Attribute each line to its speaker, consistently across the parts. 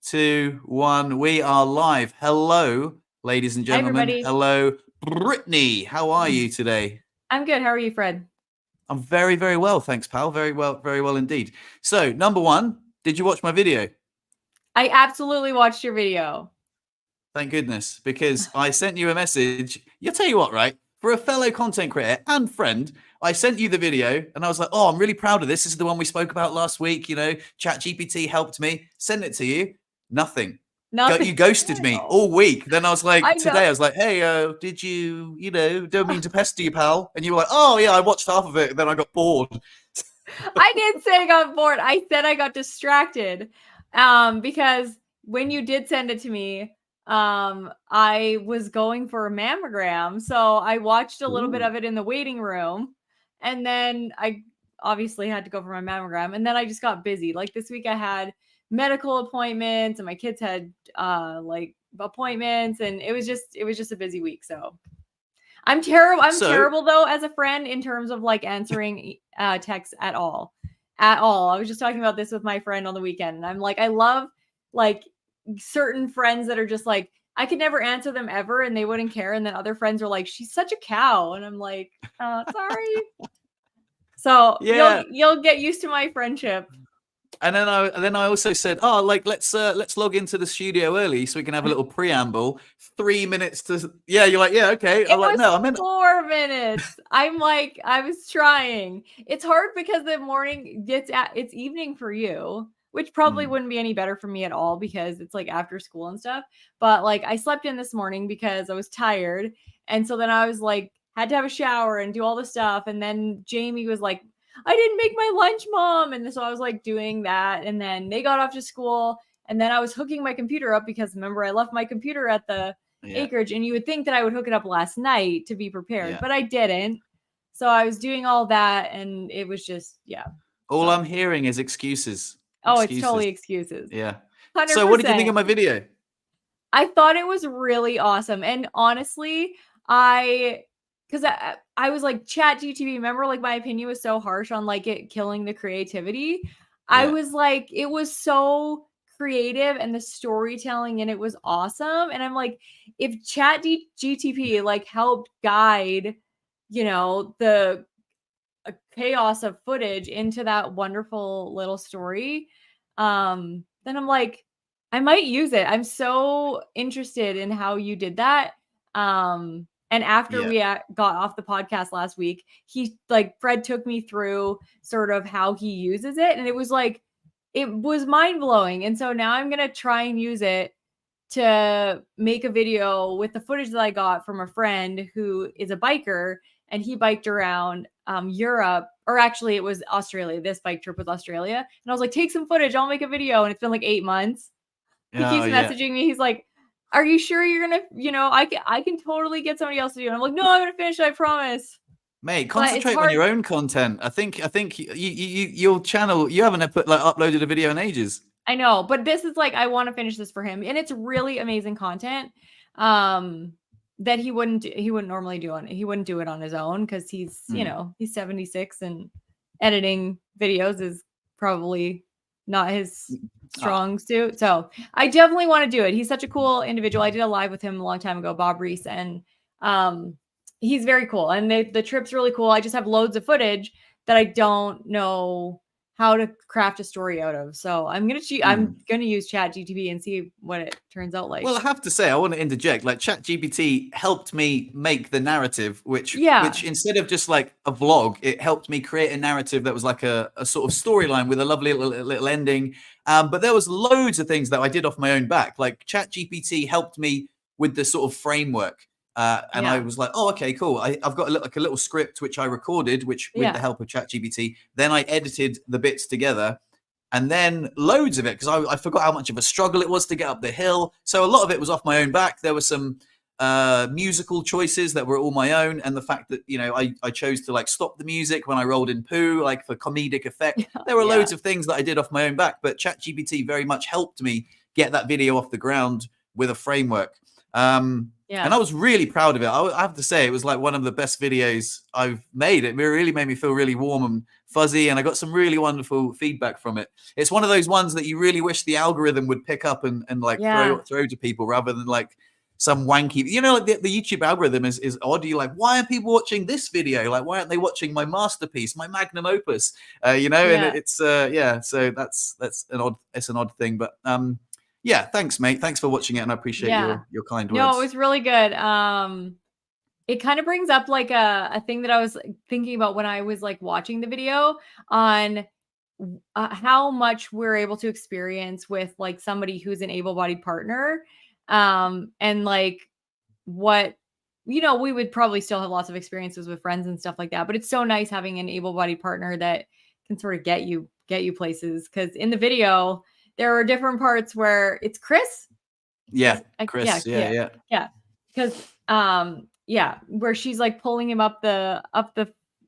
Speaker 1: 2, 1. We are live. Hello, ladies and gentlemen.
Speaker 2: Hi, everybody.
Speaker 1: Hello, Brittney. How are you today?
Speaker 2: I'm good. How are you, Fred?
Speaker 1: I'm very, very well. Thanks, pal. Very well indeed. So, number one, did you watch my video?
Speaker 2: I absolutely watched your video.
Speaker 1: Thank goodness, because I sent you a message. I'll tell you what, right? For a fellow content creator and friend, I sent you the video and I was like, oh, I'm really proud of this. This is the one we spoke about last week. You know, ChatGPT helped me. Send it to you. Nothing. You ghosted me all week. Then I was like, I was like, hey, did you don't mean to pester you, pal. And you were like, oh, yeah, I watched half of it. And then I got bored.
Speaker 2: I did say I got bored. I said I got distracted because when you did send it to me, I was going for a mammogram. So I watched a little bit of it in the waiting room. And then I obviously had to go for my mammogram. And then I just got busy. Like this week I had medical appointments and my kids had like appointments, and it was just a busy week. So I'm terrible. I'm terrible though as a friend in terms of like answering texts at all. I was just talking about this with my friend on the weekend, and I'm like, I love like certain friends that are just like, I could never answer them ever and they wouldn't care. And then other friends are like, she's such a cow. And I'm like, sorry. So yeah, you'll get used to my friendship.
Speaker 1: And then I also said, oh, like let's log into the studio early so we can have a little preamble. 3 minutes to you're like, yeah, okay. I'm like, no, I meant
Speaker 2: 4 minutes. I'm like, I was trying. It's hard because the morning it's evening for you, which probably wouldn't be any better for me at all because it's like after school and stuff. But like I slept in this morning because I was tired. And so then I was like, had to have a shower and do all the stuff. And then Jamie was like, I didn't make my lunch, Mom. And so I was like doing that. And then they got off to school. And then I was hooking my computer up because remember, I left my computer at the acreage. And you would think that I would hook it up last night to be prepared, but I didn't. So I was doing all that. And it was just,
Speaker 1: all I'm hearing is excuses.
Speaker 2: Oh, it's totally excuses.
Speaker 1: Yeah.
Speaker 2: 100%.
Speaker 1: So what did you think of my video?
Speaker 2: I thought it was really awesome. And honestly, because I was like, ChatGPT, remember, like my opinion was so harsh on like it killing the creativity. I was like, it was so creative and the storytelling and it was awesome. And I'm like, if ChatGPT like helped guide, the chaos of footage into that wonderful little story, then I'm like, I might use it. I'm so interested in how you did that. And after we got off the podcast last week, Fred took me through sort of how he uses it. And it was like, it was mind blowing. And so now I'm going to try and use it to make a video with the footage that I got from a friend who is a biker, and he biked around Europe, or actually it was Australia. This bike trip was Australia. And I was like, take some footage. I'll make a video. And it's been like 8 months. He keeps messaging me. He's like, are you sure you're going to, I can totally get somebody else to do it. I'm like, no, I'm going to finish it. I promise.
Speaker 1: Mate, concentrate on your own content. I think your channel, you haven't uploaded a video in ages.
Speaker 2: I know, but this is like, I want to finish this for him. And it's really amazing content that he wouldn't normally do he wouldn't do it on his own because he's, he's 76 and editing videos is probably not his strong suit. So I definitely want to do it. He's such a cool individual. I did a live with him a long time ago, Bob Reese, and he's very cool. And the trip's really cool. I just have loads of footage that I don't know how to craft a story out of. So I'm going to use ChatGPT and see what it turns out like.
Speaker 1: Well, I have to say, I want to interject, like ChatGPT helped me make the narrative, which instead of just like a vlog, it helped me create a narrative that was like a sort of storyline with a lovely little ending. But there was loads of things that I did off my own back. Like ChatGPT helped me with the sort of framework. I was like, oh, okay, cool. I've got a little script which I recorded, with the help of ChatGPT. Then I edited the bits together, and then loads of it because I forgot how much of a struggle it was to get up the hill. So a lot of it was off my own back. There were some musical choices that were all my own, and the fact that I chose to like stop the music when I rolled in poo, like for comedic effect. There were loads of things that I did off my own back, but ChatGPT very much helped me get that video off the ground with a framework. And I was really proud of it. I have to say, it was like one of the best videos I've made. It really made me feel really warm and fuzzy, and I got some really wonderful feedback from it. It's one of those ones that you really wish the algorithm would pick up and like throw to people, rather than like some wanky, you know, like the YouTube algorithm is odd. You're like, why are people watching this video? Like, why aren't they watching my masterpiece, my magnum opus? You know, and it's so that's an odd thing. But yeah, thanks, mate. Thanks for watching it, and I appreciate your kind words.
Speaker 2: No, it was really good. It kind of brings up like a thing that I was thinking about when I was like watching the video on how much we're able to experience with like somebody who's an able-bodied partner, and like what, you know, we would probably still have lots of experiences with friends and stuff like that, but it's so nice having an able-bodied partner that can sort of get you places. Because in the video there are different parts where it's Chris.
Speaker 1: Yeah, Chris. Yeah.
Speaker 2: Because where she's like pulling him up the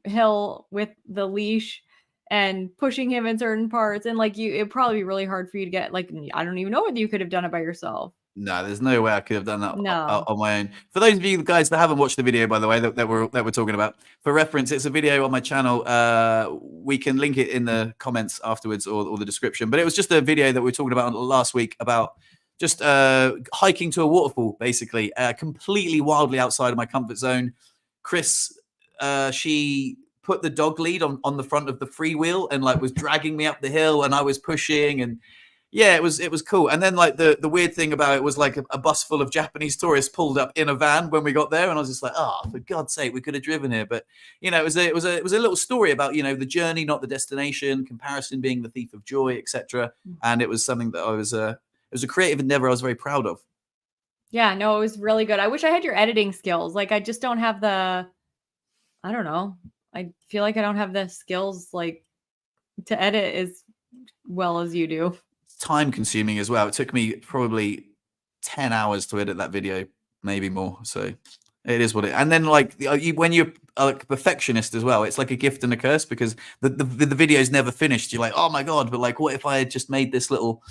Speaker 2: hill with the leash and pushing him in certain parts, and like it'd probably be really hard for you to get, like, I don't even know whether you could have done it by yourself.
Speaker 1: No, there's no way I could have done that on my own. For those of you guys that haven't watched the video, by the way, that we're talking about, for reference, it's a video on my channel. We can link it in the comments afterwards, or the description. But it was just a video that we were talking about last week about just hiking to a waterfall, basically, completely wildly outside of my comfort zone. Chris, she put the dog lead on the front of the freewheel and like was dragging me up the hill, and I was pushing, and yeah, it was cool. And then like the weird thing about it was like a bus full of Japanese tourists pulled up in a van when we got there, and I was just like, oh, for God's sake, we could have driven here. But you know, it was a little story about, you know, the journey, not the destination, comparison being the thief of joy, etc. And it was something that it was a creative endeavor I was very proud of.
Speaker 2: Yeah, no, it was really good. I wish I had your editing skills. Like, I just don't have I don't know. I feel like I don't have the skills like to edit as well as you do.
Speaker 1: It's time consuming as well. It took me probably 10 hours to edit that video, maybe more. So it is what it. And then like when you're like a perfectionist as well, it's like a gift and a curse, because the video's never finished. You're like, oh my God, but like, what if I had just made this little,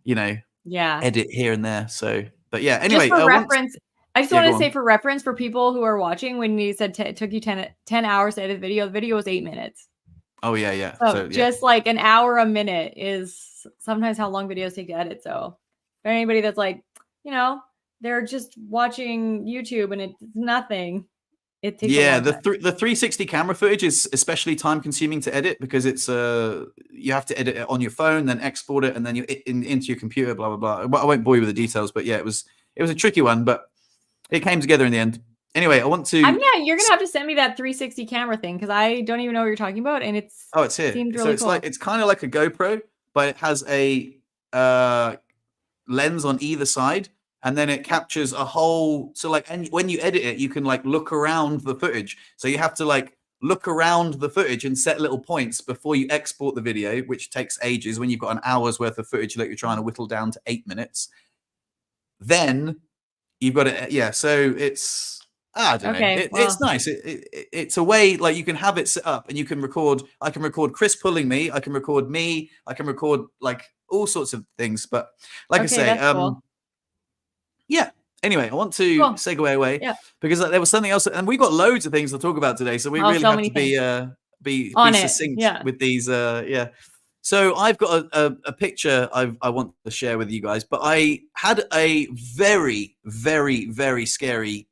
Speaker 1: you know, edit here and there. So, but yeah, anyway,
Speaker 2: just for reference, I just want to say, for reference, for people who are watching, when you said it took you 10 hours to edit the video was 8 minutes.
Speaker 1: Oh yeah.
Speaker 2: So just like an hour a minute is sometimes how long videos take to edit. So for anybody that's like, you know, they're just watching YouTube and it's nothing, it takes
Speaker 1: the 360 camera footage is especially time consuming to edit, because it's you have to edit it on your phone, then export it, and then you into your computer, blah blah blah. I won't bore you with the details, but yeah, it was a tricky one, but it came together in the end. Anyway, I want to.
Speaker 2: You're gonna have to send me that 360 camera thing, because I don't even know what you're talking about, and it's
Speaker 1: here. So it's cool. Like, it's kind of like a GoPro, but it has a lens on either side. And then it captures a whole, so like, and when you edit it, you can like look around the footage. So you have to like look around the footage and set little points before you export the video, which takes ages when you've got an hour's worth of footage that you're trying to whittle down to 8 minutes. Then you've got it. Yeah. So it's, I don't know. It's nice. It's a way, like, you can have it set up and you can record. I can record Chris pulling me. I can record me. I can record like all sorts of things. But like I say, cool. Yeah. Anyway, I want to segue away because there was something else, and we've got loads of things to talk about today. So we really have to be succinct with these. So I've got a picture I want to share with you guys, but I had a very, very, very scary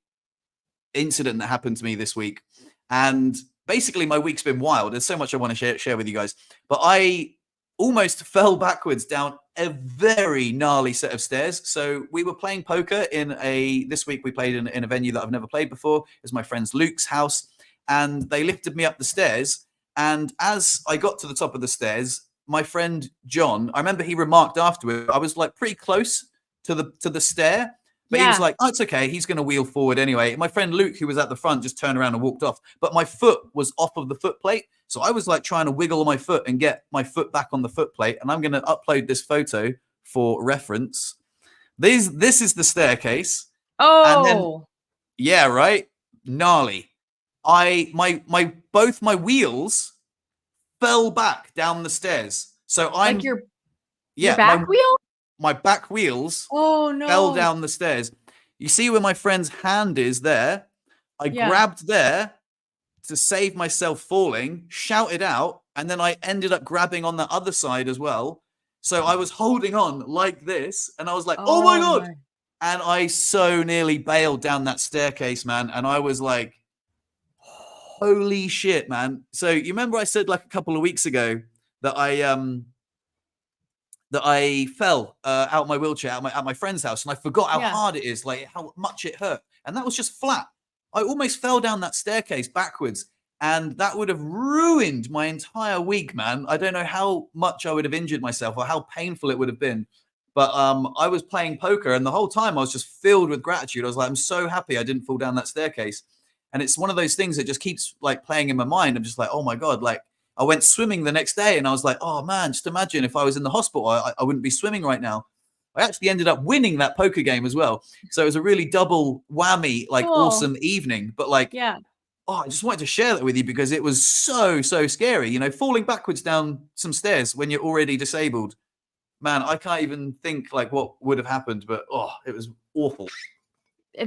Speaker 1: incident that happened to me this week, and basically my week's been wild. There's so much I want to share with you guys, but I almost fell backwards down a very gnarly set of stairs. So we were playing poker this week we played in a venue that I've never played before. It was my friend's Luke's house, and they lifted me up the stairs. And as I got to the top of the stairs, my friend John, I remember he remarked afterward, I was like pretty close to the stair, but he was like, oh, it's okay, he's going to wheel forward anyway. My friend Luke, who was at the front, just turned around and walked off, but my foot was off of the foot plate. So I was like trying to wiggle my foot and get my foot back on the foot plate. And I'm going to upload this photo for reference. This is the staircase.
Speaker 2: Oh,
Speaker 1: and then, yeah, right. Gnarly. Both my wheels fell back down the stairs. So I'm
Speaker 2: like your back wheel?
Speaker 1: My back wheels
Speaker 2: fell
Speaker 1: down the stairs. You see where my friend's hand is there? I grabbed there to save myself falling, shouted out, and then I ended up grabbing on the other side as well. So I was holding on like this, and I was like, oh my God. And I so nearly bailed down that staircase, man. And I was like, holy shit, man. So you remember I said like a couple of weeks ago that I fell out my wheelchair at my friend's house, and I forgot how hard it is, like how much it hurt. And that was just flat. I almost fell down that staircase backwards, and that would have ruined my entire week, man. I don't know how much I would have injured myself or how painful it would have been. But I was playing poker, and the whole time I was just filled with gratitude. I was like, I'm so happy I didn't fall down that staircase. And it's one of those things that just keeps like playing in my mind. I'm just like, oh my God, like I went swimming the next day, and I was like, oh man, just imagine if I was in the hospital, I wouldn't be swimming right now. I actually ended up winning that poker game as well. So it was a really double whammy, like awesome evening. But like, oh, I just wanted to share that with you because it was so scary. You know, falling backwards down some stairs when you're already disabled. Man, I can't even think like what would have happened, but oh, it was awful.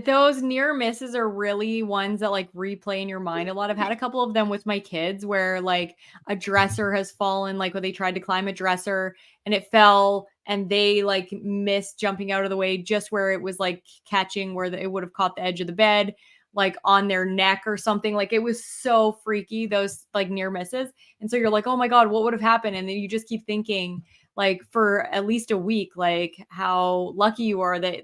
Speaker 2: Those near misses are really ones that like replay in your mind a lot. I've had a couple of them with my kids where like a dresser has fallen, like when they tried to climb a dresser and it fell and they like missed jumping out of the way just where it was like catching where it would have caught the edge of the bed, like on their neck or something. Like it was so freaky, those like near misses. And so you're like, oh my God, what would have happened? And then you just keep thinking like for at least a week, like how lucky you are that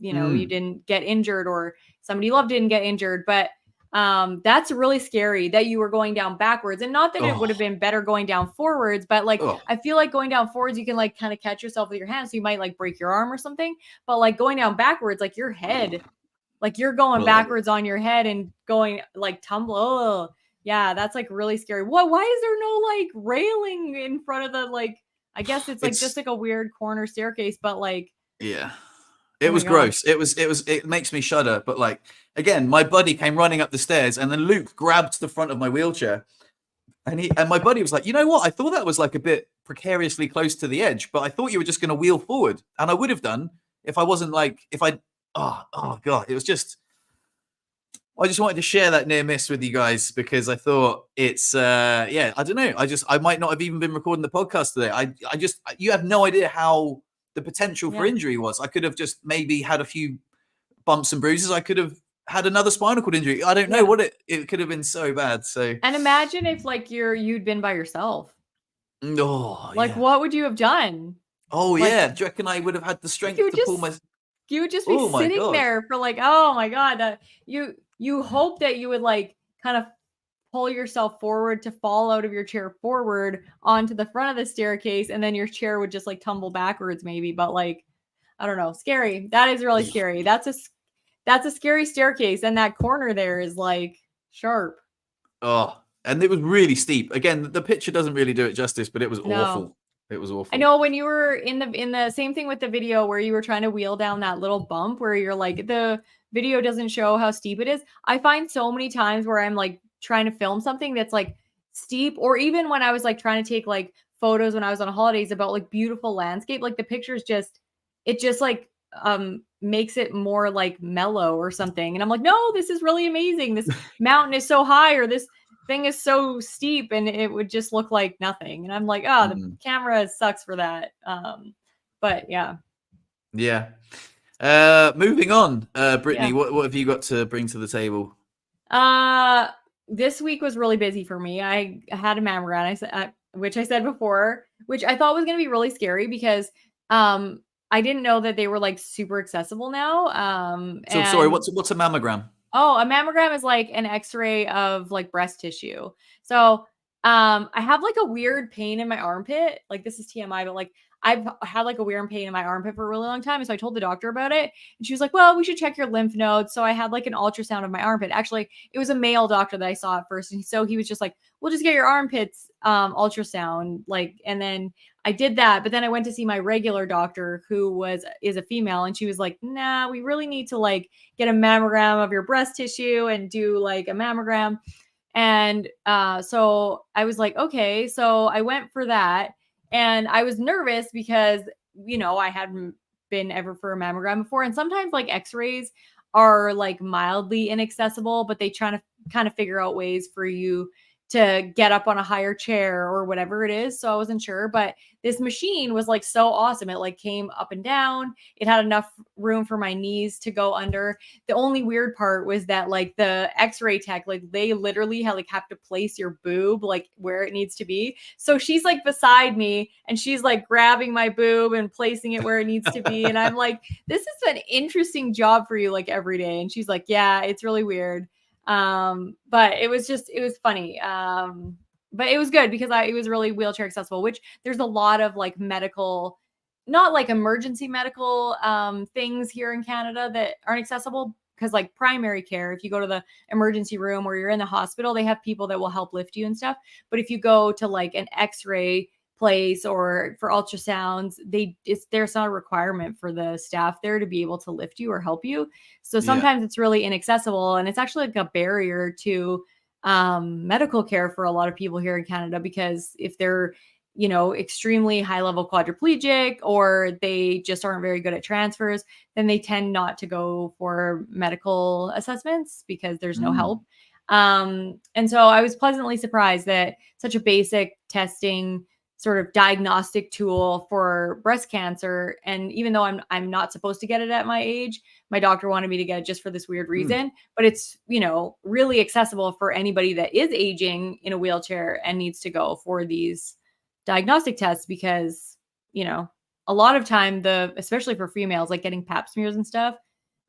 Speaker 2: you know, you didn't get injured or somebody you loved didn't get injured. But that's really scary that you were going down backwards. And not that it would have been better going down forwards, but like I feel like going down forwards, you can like kind of catch yourself with your hands. So you might like break your arm or something. But like going down backwards, like your head, like you're going backwards on your head and going like tumble. Oh, yeah, that's like really scary. What? Why is there no like railing in front of the like? I guess it's like just like a weird corner staircase, but like
Speaker 1: it was gross. It makes me shudder. But like, again, my buddy came running up the stairs and then Luke grabbed the front of my wheelchair and my buddy was like, you know what? I thought that was like a bit precariously close to the edge, but I thought you were just going to wheel forward. And I would have done if I wasn't like, oh God, it was just, I just wanted to share that near miss with you guys because I thought it's, I don't know. I might not have even been recording the podcast today. You have no idea how the potential for injury was. I could have just maybe had a few bumps and bruises. I could have had another spinal cord injury. I don't know what it could have been so bad. So,
Speaker 2: and imagine if like you'd been by yourself.
Speaker 1: Oh,
Speaker 2: like what would you have done?
Speaker 1: Oh like, yeah, do you reckon I would have had the strength to pull my?
Speaker 2: You would just be sitting there for like, oh my God, you hope that you would like kind of pull yourself forward to fall out of your chair forward onto the front of the staircase, and then your chair would just like tumble backwards maybe. But like, I don't know, scary. That is really scary. That's a scary staircase, and that corner there is like sharp.
Speaker 1: Oh, and it was really steep. Again, the picture doesn't really do it justice, but it was awful. It was awful.
Speaker 2: I know when you were in the same thing with the video where you were trying to wheel down that little bump where you're like, the video doesn't show how steep it is. I find so many times where I'm like trying to film something that's like steep, or even when I was like trying to take like photos when I was on holidays about like beautiful landscape, like the pictures it just like makes it more like mellow or something. And I'm like, no, this is really amazing. This mountain is so high, or this thing is so steep, and it would just look like nothing. And I'm like, oh, the camera sucks for that. But yeah.
Speaker 1: Moving on, Brittney, what have you got to bring to the table?
Speaker 2: This week was really busy for me. I had a mammogram, which I said before, which I thought was going to be really scary because I didn't know that they were like super accessible now.
Speaker 1: So sorry, what's a mammogram?
Speaker 2: Oh, a mammogram is like an x-ray of like breast tissue. So I have like a weird pain in my armpit. Like this is TMI, but like I've had like a weird pain in my armpit for a really long time. And so I told the doctor about it, and she was like, well, we should check your lymph nodes. So I had like an ultrasound of my armpit. Actually, it was a male doctor that I saw at first. And so he was just like, we'll just get your armpits ultrasound. Like, and then I did that. But then I went to see my regular doctor who is a female. And she was like, nah, we really need to like get a mammogram of your breast tissue and do like a mammogram. And so I was like, okay. So I went for that. And I was nervous because, you know, I had been ever for a mammogram before. And sometimes like x-rays are like mildly inaccessible, but they try to kind of figure out ways for you to get up on a higher chair or whatever it is. So I wasn't sure, but this machine was like so awesome. It like came up and down. It had enough room for my knees to go under. The only weird part was that like the x-ray tech, like they literally have to place your boob like where it needs to be. So she's like beside me and she's like grabbing my boob and placing it where it needs to be. And I'm like, this is an interesting job for you like every day. And she's like, yeah, it's really weird. But it was funny. But it was good because it was really wheelchair accessible, which there's a lot of like medical, not like emergency medical things here in Canada that aren't accessible, because like primary care, if you go to the emergency room or you're in the hospital, they have people that will help lift you and stuff. But if you go to like an x-ray place or for ultrasounds, there's not a requirement for the staff there to be able to lift you or help you. So sometimes it's really inaccessible, and it's actually like a barrier to medical care for a lot of people here in Canada, because if they're extremely high level quadriplegic or they just aren't very good at transfers, then they tend not to go for medical assessments because there's no help. And so I was pleasantly surprised that such a basic testing sort of diagnostic tool for breast cancer, and even though I'm not supposed to get it at my age, my doctor wanted me to get it just for this weird reason. But it's really accessible for anybody that is aging in a wheelchair and needs to go for these diagnostic tests, because a lot of time, especially for females, like getting pap smears and stuff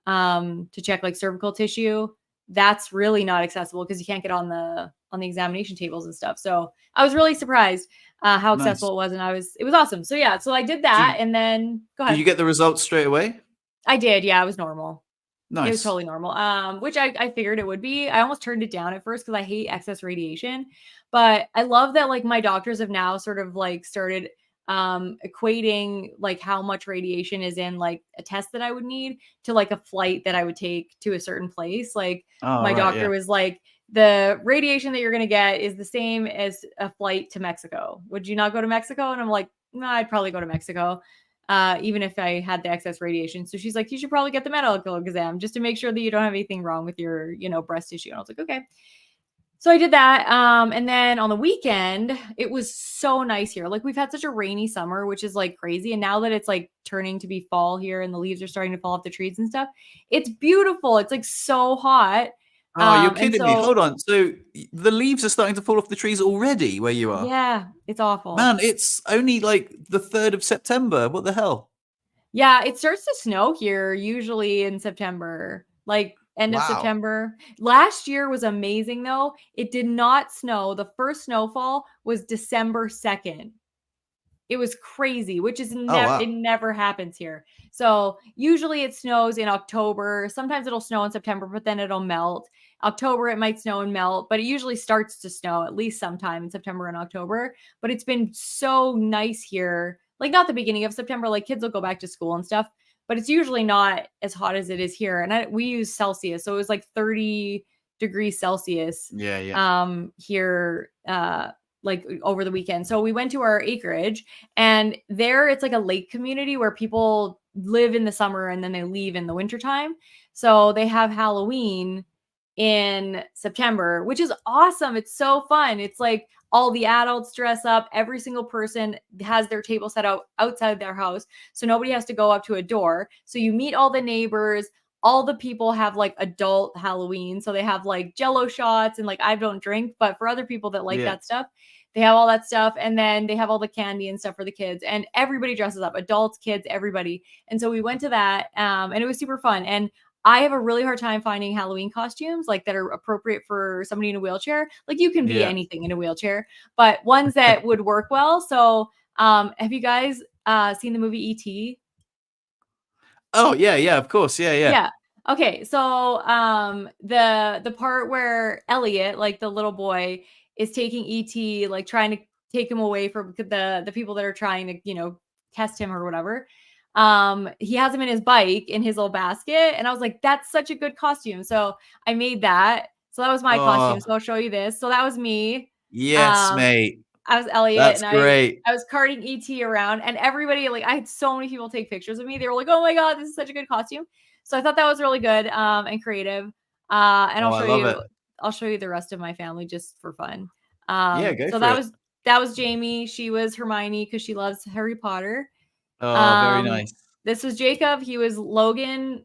Speaker 2: to check like cervical tissue, that's really not accessible because you can't get on the examination tables and stuff. So I was really surprised how accessible it was, and it was awesome. So yeah, so I did that, and then go ahead.
Speaker 1: Did you get the results straight away?
Speaker 2: I did. Yeah, it was normal.
Speaker 1: Nice.
Speaker 2: It was totally normal. Which I figured it would be. I almost turned it down at first because I hate excess radiation, but I love that like my doctors have now sort of like started equating like how much radiation is in like a test that I would need to like a flight that I would take to a certain place. Like my doctor was like, the radiation that you're going to get is the same as a flight to Mexico. Would you not go to Mexico? And I'm like, no, I'd probably go to Mexico. Even if I had the excess radiation. So she's like, you should probably get the medical exam just to make sure that you don't have anything wrong with your, breast tissue. And I was like, okay. So I did that. And then on the weekend, it was so nice here. Like we've had such a rainy summer, which is like crazy. And now that it's like turning to be fall here and the leaves are starting to fall off the trees and stuff, it's beautiful. It's like so hot.
Speaker 1: Oh, you're kidding me. Hold on. So the leaves are starting to fall off the trees already where you are?
Speaker 2: Yeah, it's awful.
Speaker 1: Man, it's only like the 3rd of September. What the hell?
Speaker 2: Yeah, it starts to snow here usually in September, like end of September. Last year was amazing though. It did not snow. The first snowfall was December 2nd. It was crazy, which is it never happens here. So usually it snows in October. Sometimes it'll snow in September, but then it'll melt. October, it might snow and melt, but it usually starts to snow at least sometime in September and October. But it's been so nice here. Like not the beginning of September, like kids will go back to school and stuff, but it's usually not as hot as it is here. And we use Celsius. So it was like 30 degrees Celsius here like over the weekend. So we went to our acreage, and there it's like a lake community where people live in the summer and then they leave in the wintertime. So they have Halloween in September, which is awesome. It's so fun. It's like all the adults dress up. Every single person has their table set out outside their house. So nobody has to go up to a door. So you meet all the neighbors. All the people have like adult Halloween. So they have like Jello shots, and like I don't drink, but for other people that like that stuff, they have all that stuff. And then they have all the candy and stuff for the kids, and everybody dresses up, adults, kids, everybody. And so we went to that and it was super fun. And I have a really hard time finding Halloween costumes like that are appropriate for somebody in a wheelchair. Like you can be anything in a wheelchair, but ones that would work well. So have you guys seen the movie E.T.?
Speaker 1: Oh yeah, of course. Yeah.
Speaker 2: Okay, so the part where Elliot, like the little boy, is taking ET, like trying to take him away from the people that are trying to, test him or whatever. He has him in his bike in his little basket, and I was like, that's such a good costume. So I made that. So that was my costume. So I'll show you this. So that was me.
Speaker 1: Yes, mate.
Speaker 2: I was Elliot,
Speaker 1: That's
Speaker 2: and
Speaker 1: great.
Speaker 2: I was carting ET around, and everybody, like, I had so many people take pictures of me. They were like, "Oh my god, this is such a good costume." So I thought that was really good and creative. And
Speaker 1: Oh, I love it.
Speaker 2: I'll show you the rest of my family just for fun.
Speaker 1: Yeah, go
Speaker 2: So
Speaker 1: for it.
Speaker 2: that was Jamie. She was Hermione because she loves Harry Potter.
Speaker 1: Oh, very nice.
Speaker 2: This was Jacob. He was Logan,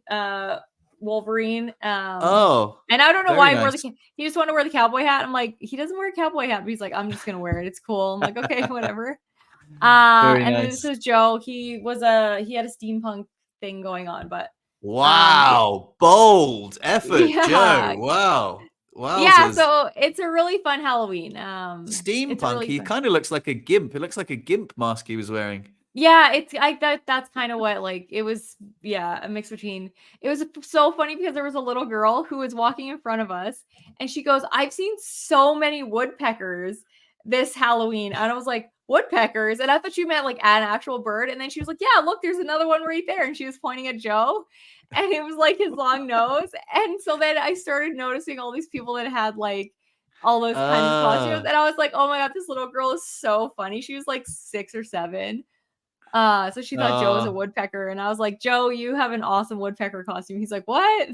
Speaker 2: Wolverine.
Speaker 1: Oh,
Speaker 2: and I don't know
Speaker 1: very
Speaker 2: why
Speaker 1: nice.
Speaker 2: he just wanted to wear the cowboy hat. I'm like, he doesn't wear a cowboy hat, but he's like, I'm just gonna wear it. It's cool. I'm like, okay, whatever.
Speaker 1: Very
Speaker 2: And then this
Speaker 1: nice.
Speaker 2: is Joe. He had a steampunk thing going on, but
Speaker 1: Wow, bold effort,
Speaker 2: yeah,
Speaker 1: Joe. Wow,
Speaker 2: yeah.
Speaker 1: wowzers.
Speaker 2: So it's a really fun Halloween. It's a
Speaker 1: Steampunk.
Speaker 2: really
Speaker 1: He
Speaker 2: fun.
Speaker 1: kind of looks like a gimp. It looks like a gimp mask he was wearing.
Speaker 2: Yeah, that's kind of what, like, it was, yeah, a mix between. It was so funny because there was a little girl who was walking in front of us, and she goes, "I've seen so many woodpeckers this Halloween." And I was like, "Woodpeckers?" And I thought you meant like an actual bird. And then she was like, "Yeah, look, there's another one right there." And she was pointing at Joe, and it was like his long nose. And so then I started noticing all these people that had like all those kinds of costumes, and I was like, "Oh my god, this little girl is so funny." She was like 6 or 7. So she thought Joe was a woodpecker, and I was like, "Joe, you have an awesome woodpecker costume." He's like, "What?"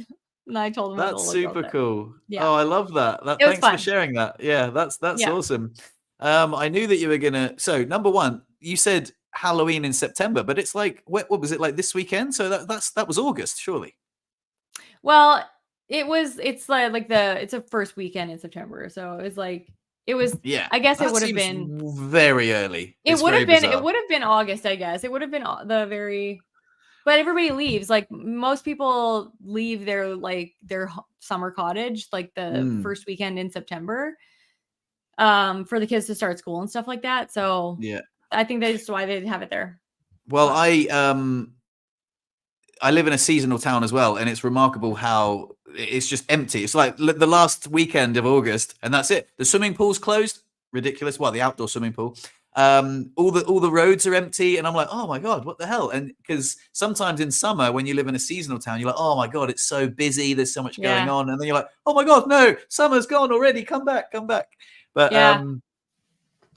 Speaker 2: And I told him what the
Speaker 1: That's
Speaker 2: little girl
Speaker 1: super
Speaker 2: said.
Speaker 1: cool.
Speaker 2: Yeah,
Speaker 1: Oh, I love that.
Speaker 2: it was
Speaker 1: Thanks for
Speaker 2: fun.
Speaker 1: sharing that. Yeah, that's
Speaker 2: Yeah.
Speaker 1: awesome. I knew that you were gonna. So number one, you said Halloween in September, but it's like what was it like this weekend? So that was August, surely.
Speaker 2: Well, it's it's a first weekend in September, so it was.
Speaker 1: Yeah,
Speaker 2: I guess it
Speaker 1: that
Speaker 2: would have
Speaker 1: seems
Speaker 2: been.
Speaker 1: very early.
Speaker 2: It
Speaker 1: It's
Speaker 2: would
Speaker 1: very
Speaker 2: have been. It
Speaker 1: bizarre.
Speaker 2: would have been August, I guess. It would have been the very. But everybody leaves. Like, most people leave their summer cottage like the
Speaker 1: Mm,
Speaker 2: first weekend in September, for the kids to start school and stuff like that. So
Speaker 1: yeah.
Speaker 2: I think that's why they have it there.
Speaker 1: Well,
Speaker 2: But
Speaker 1: I live in a seasonal town as well, and it's remarkable how it's just empty. It's like the last weekend of August, and that's it. The swimming pool's closed. Ridiculous. Well, the outdoor swimming pool. All the roads are empty, and I'm like, oh my god, what the hell? And because sometimes in summer, when you live in a seasonal town, you're like, oh my god, it's so busy. There's so much going
Speaker 2: yeah,
Speaker 1: on, and then you're like, oh my god, no, summer's gone already. Come back, come back. But
Speaker 2: yeah.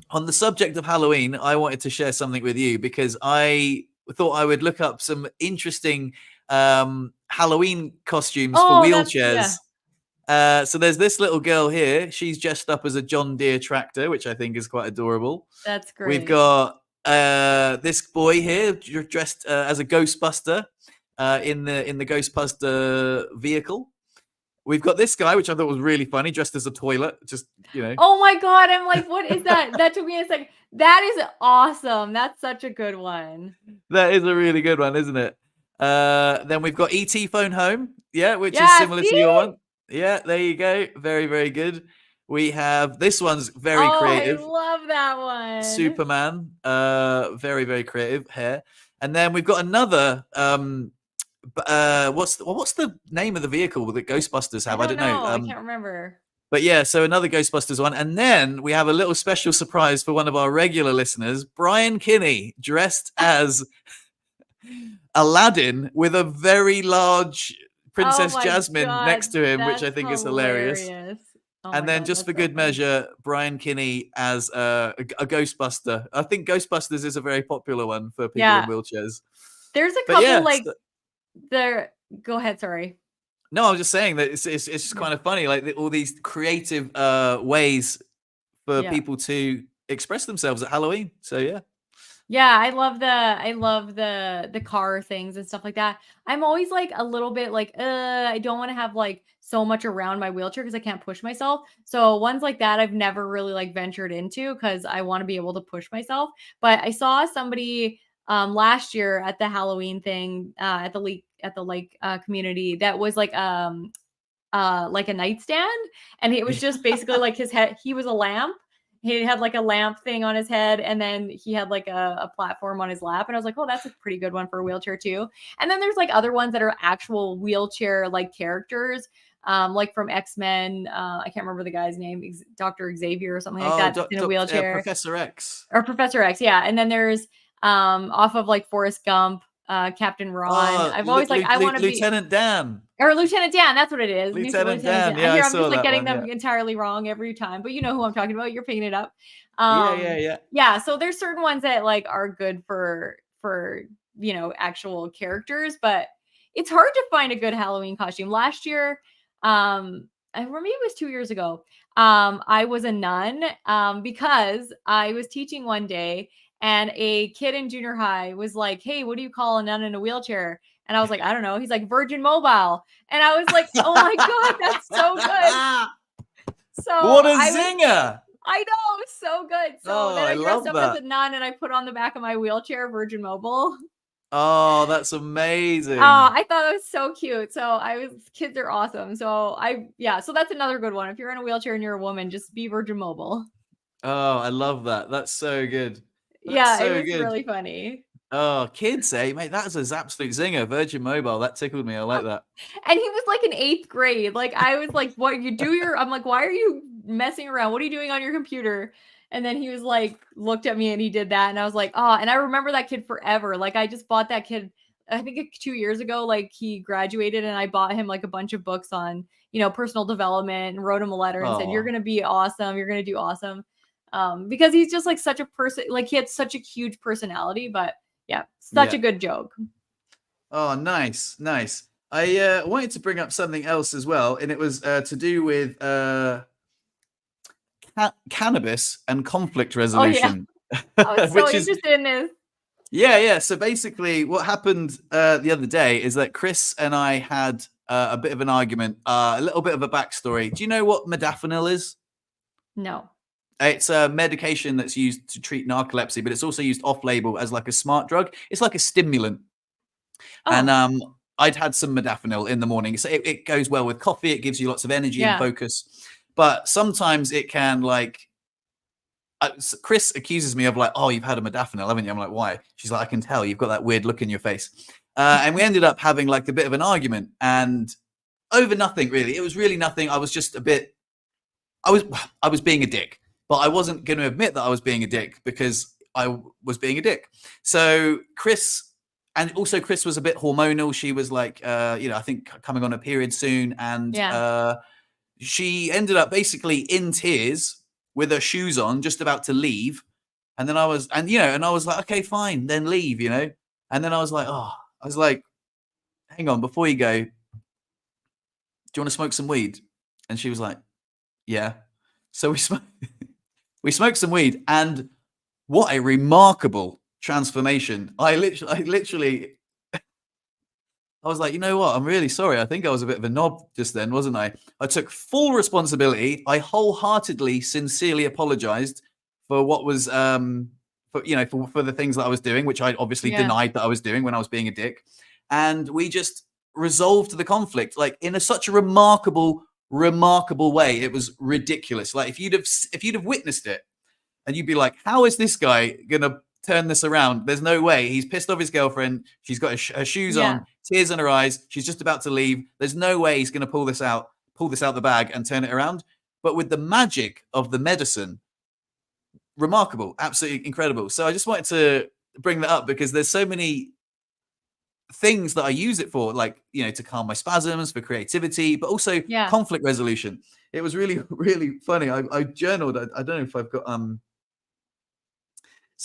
Speaker 1: on the subject of Halloween, I wanted to share something with you because I thought I would look up some interesting Halloween costumes for
Speaker 2: Oh, that's yeah.
Speaker 1: wheelchairs. So there's this little girl here. She's dressed up as a John Deere tractor, which I think is quite adorable.
Speaker 2: That's
Speaker 1: We've
Speaker 2: great.
Speaker 1: got this boy here dressed as a Ghostbuster in the Ghostbuster vehicle. We've got this guy, which I thought was really funny, dressed as a toilet. Just
Speaker 2: Oh my god, I'm like, what is that? That took me a second. That is awesome. That's such a good one.
Speaker 1: That is a really good one, isn't it? Then we've got ET Phone Home, yeah, which is
Speaker 2: Yeah,
Speaker 1: similar to your
Speaker 2: see?
Speaker 1: one. Yeah, there you go. Very, very good. We have this one's very
Speaker 2: Oh, I
Speaker 1: creative.
Speaker 2: love that one.
Speaker 1: Superman, very, very creative hair. And then we've got another. What's the name of the vehicle that Ghostbusters
Speaker 2: I
Speaker 1: have? I
Speaker 2: don't
Speaker 1: don't know.
Speaker 2: know. I can't remember.
Speaker 1: But yeah, so another Ghostbusters one. And then we have a little special surprise for one of our regular listeners, Brian Kinney, dressed as Aladdin with a very large
Speaker 2: Oh
Speaker 1: Princess
Speaker 2: my
Speaker 1: Jasmine next
Speaker 2: god,
Speaker 1: to him, which I
Speaker 2: that's
Speaker 1: think is hilarious.
Speaker 2: hilarious. Oh
Speaker 1: And
Speaker 2: my
Speaker 1: then
Speaker 2: god,
Speaker 1: just
Speaker 2: that's
Speaker 1: for
Speaker 2: so
Speaker 1: good
Speaker 2: funny.
Speaker 1: measure, Brian Kinney as a Ghostbuster. I think Ghostbusters is a very popular one for people in
Speaker 2: Yeah.
Speaker 1: wheelchairs.
Speaker 2: There's a
Speaker 1: But
Speaker 2: couple
Speaker 1: yeah,
Speaker 2: like there go ahead, sorry.
Speaker 1: no, I was just saying that it's just
Speaker 2: Yeah.
Speaker 1: kind of funny, like all these creative ways for
Speaker 2: Yeah.
Speaker 1: people to express themselves at Halloween. So yeah.
Speaker 2: Yeah, I love the car things and stuff like that. I'm always like a little bit like, I don't want to have like so much around my wheelchair because I can't push myself. So ones like that I've never really like ventured into because I want to be able to push myself. But I saw somebody last year at the Halloween thing at the lake community that was like a nightstand, and it was just basically like his head. He was a lamp. He had like a lamp thing on his head, and then he had like a platform on his lap. And I was like, oh, that's a pretty good one for a wheelchair too. And then there's like other ones that are actual wheelchair like characters, like from X-Men. I can't remember the guy's name, Dr. Xavier or something like
Speaker 1: Oh,
Speaker 2: that, that's in a wheelchair,
Speaker 1: Professor X.
Speaker 2: or Professor X. Yeah. And then there's off of like Forrest Gump. Captain Ron. I've always I want to be
Speaker 1: Lieutenant Dan.
Speaker 2: Or Lieutenant Dan, that's what it is.
Speaker 1: Lieutenant Dan. Yeah,
Speaker 2: Here
Speaker 1: I
Speaker 2: I'm
Speaker 1: saw
Speaker 2: just like
Speaker 1: that
Speaker 2: getting
Speaker 1: one,
Speaker 2: them entirely wrong every time, but you know who I'm talking about. You're picking it up.
Speaker 1: Yeah.
Speaker 2: Yeah, so there's certain ones that like are good for actual characters, but it's hard to find a good Halloween costume. Last year, I remember it was 2 years ago. I was a nun because I was teaching one day and a kid in junior high was like, "Hey, what do you call a nun in a wheelchair?" And I was like, "I don't know." He's like, "Virgin Mobile." And I was like, "Oh my God, that's so good." So
Speaker 1: what a zinger.
Speaker 2: I know, so good. So then I dressed up
Speaker 1: that.
Speaker 2: as a nun and I put on the back of my wheelchair Virgin Mobile.
Speaker 1: Oh, that's amazing.
Speaker 2: Oh, I thought it was so cute. So kids are awesome. So so that's another good one. If you're in a wheelchair and you're a woman, just be Virgin Mobile.
Speaker 1: Oh, I love that. That's so good.
Speaker 2: That's it was really funny.
Speaker 1: Oh, kids, mate, that's an absolute zinger. Virgin Mobile, that tickled me. I like that.
Speaker 2: And he was like in 8th grade. Like I was like, "What you do your?" I'm like, "Why are you messing around? What are you doing on your computer?" And then he was like, looked at me and he did that, and I was like, "Oh!" And I remember that kid forever. Like I just bought that kid. I think 2 years ago. Like he graduated, and I bought him like a bunch of books on personal development, and wrote him a letter and said, "You're gonna be awesome. You're gonna do awesome." Because he's just like such a person. Like he had such a huge personality, but. Yeah, such a good joke.
Speaker 1: Oh, nice. I wanted to bring up something else as well, and it was to do with cannabis and conflict resolution.
Speaker 2: Oh, yeah. I was so interested in this.
Speaker 1: Yeah. So basically, what happened the other day is that Chris and I had a bit of an argument, a little bit of a backstory. Do you know what modafinil is?
Speaker 2: No.
Speaker 1: It's a medication that's used to treat narcolepsy, but it's also used off-label as like a smart drug. It's like a stimulant. Oh. And I'd had some modafinil in the morning. So it goes well with coffee. It gives you lots of energy and focus. But sometimes it can Chris accuses me of like, "Oh, you've had a modafinil, haven't you?" I'm like, "Why?" She's like, "I can tell. You've got that weird look in your face." And we ended up having like a bit of an argument, and over nothing really. It was really nothing. I was just I was being a dick. But I wasn't going to admit that I was being a dick because I was being a dick. So Chris was a bit hormonal. She was like, I think coming on a period soon. And she ended up basically in tears with her shoes on, just about to leave. And then I was like, okay, fine, then leave, And then I was like, hang on, before you go, do you want to smoke some weed? And she was like, yeah. So we smoked some weed, and what a remarkable transformation. I literally, I was like, you know what? I'm really sorry. I think I was a bit of a knob just then, wasn't I? I took full responsibility. I wholeheartedly, sincerely apologized for what was, for the things that I was doing, which I obviously denied that I was doing when I was being a dick. And we just resolved the conflict, like in such a remarkable way. It was ridiculous. Like if you'd have witnessed it, and you'd be like, how is this guy gonna turn this around? There's no way. He's pissed off his girlfriend. She's got her shoes on, tears in her eyes. She's just about to leave. There's no way he's gonna pull this out the bag and turn it around. But with the magic of the medicine, remarkable, absolutely incredible. So I just wanted to bring that up because there's so many things that I use it for, like, to calm my spasms, for creativity, but also conflict resolution. It was really, really funny. I journaled. I don't know if I've got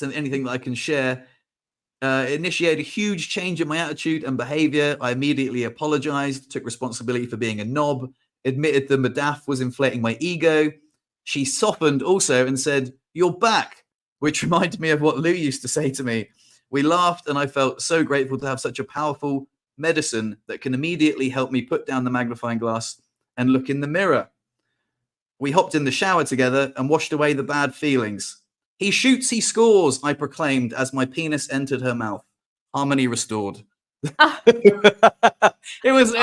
Speaker 1: anything that I can share. Initiated a huge change in my attitude and behavior. I immediately apologized, took responsibility for being a knob, admitted the Madaf was inflating my ego. She softened also and said, "You're back," which reminded me of what Lou used to say to me. We laughed, and I felt so grateful to have such a powerful medicine that can immediately help me put down the magnifying glass and look in the mirror. We hopped in the shower together and washed away the bad feelings. "He shoots, he scores," I proclaimed as my penis entered her mouth. Harmony restored. It was.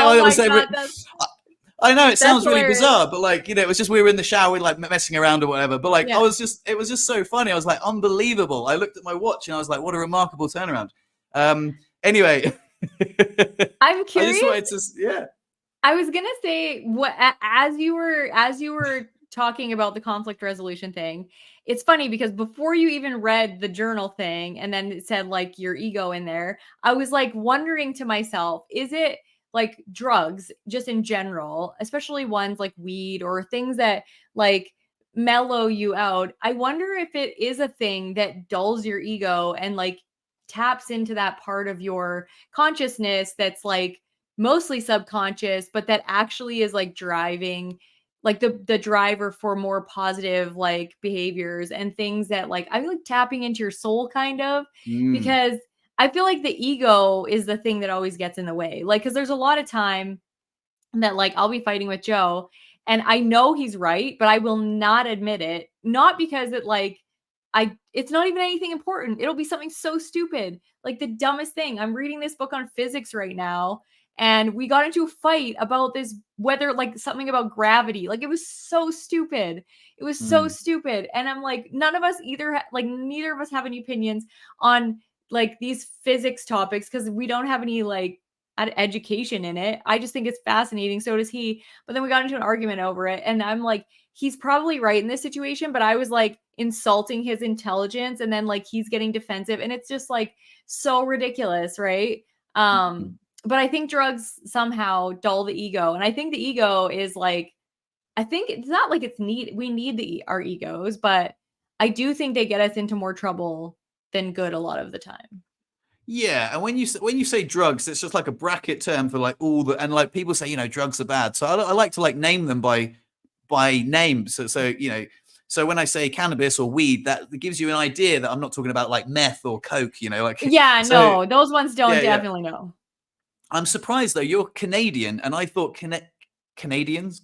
Speaker 1: I know it sounds really bizarre, but it was just we were in the shower, like messing around or whatever. But it was just so funny. I was like, unbelievable. I looked at my watch and I was like, what a remarkable turnaround. Anyway,
Speaker 2: I'm curious.
Speaker 1: I just wanted to,
Speaker 2: I was gonna say, what as you were talking about the conflict resolution thing, it's funny because before you even read the journal thing and then it said like your ego in there, I was like wondering to myself, is it like drugs just in general, especially ones like weed or things that like mellow you out? I wonder if it is a thing that dulls your ego and like taps into that part of your consciousness that's like mostly subconscious, but that actually is like driving like the driver for more positive like behaviors and things that like I feel like tapping into your soul kind of, because I feel like the ego is the thing that always gets in the way. Like, cause there's a lot of time that like I'll be fighting with Joe and I know he's right, but I will not admit it. Not because it like it's not even anything important. It'll be something so stupid, like the dumbest thing. I'm reading this book on physics right now and we got into a fight about this whether like something about gravity. Like it was so stupid. It was so stupid. And I'm like, none of us either like neither of us have any opinions on like these physics topics because we don't have any like education in it. I just think it's fascinating. So does he. But then we got into an argument over it. And I'm like, he's probably right in this situation. But I was like insulting his intelligence. And then like he's getting defensive. And it's just like so ridiculous. Right. But I think drugs somehow dull the ego. And I think the ego is like, I think it's not like we need our egos, but I do think they get us into more trouble than good a lot of the time.
Speaker 1: Yeah, and when you say drugs, it's just like a bracket term for like all the, and like people say, drugs are bad. So I like to like name them by name. So so when I say cannabis or weed, that gives you an idea that I'm not talking about like meth or coke. Like
Speaker 2: yeah, so, no, those ones don't definitely know.
Speaker 1: I'm surprised though. You're Canadian, and I thought Canadians.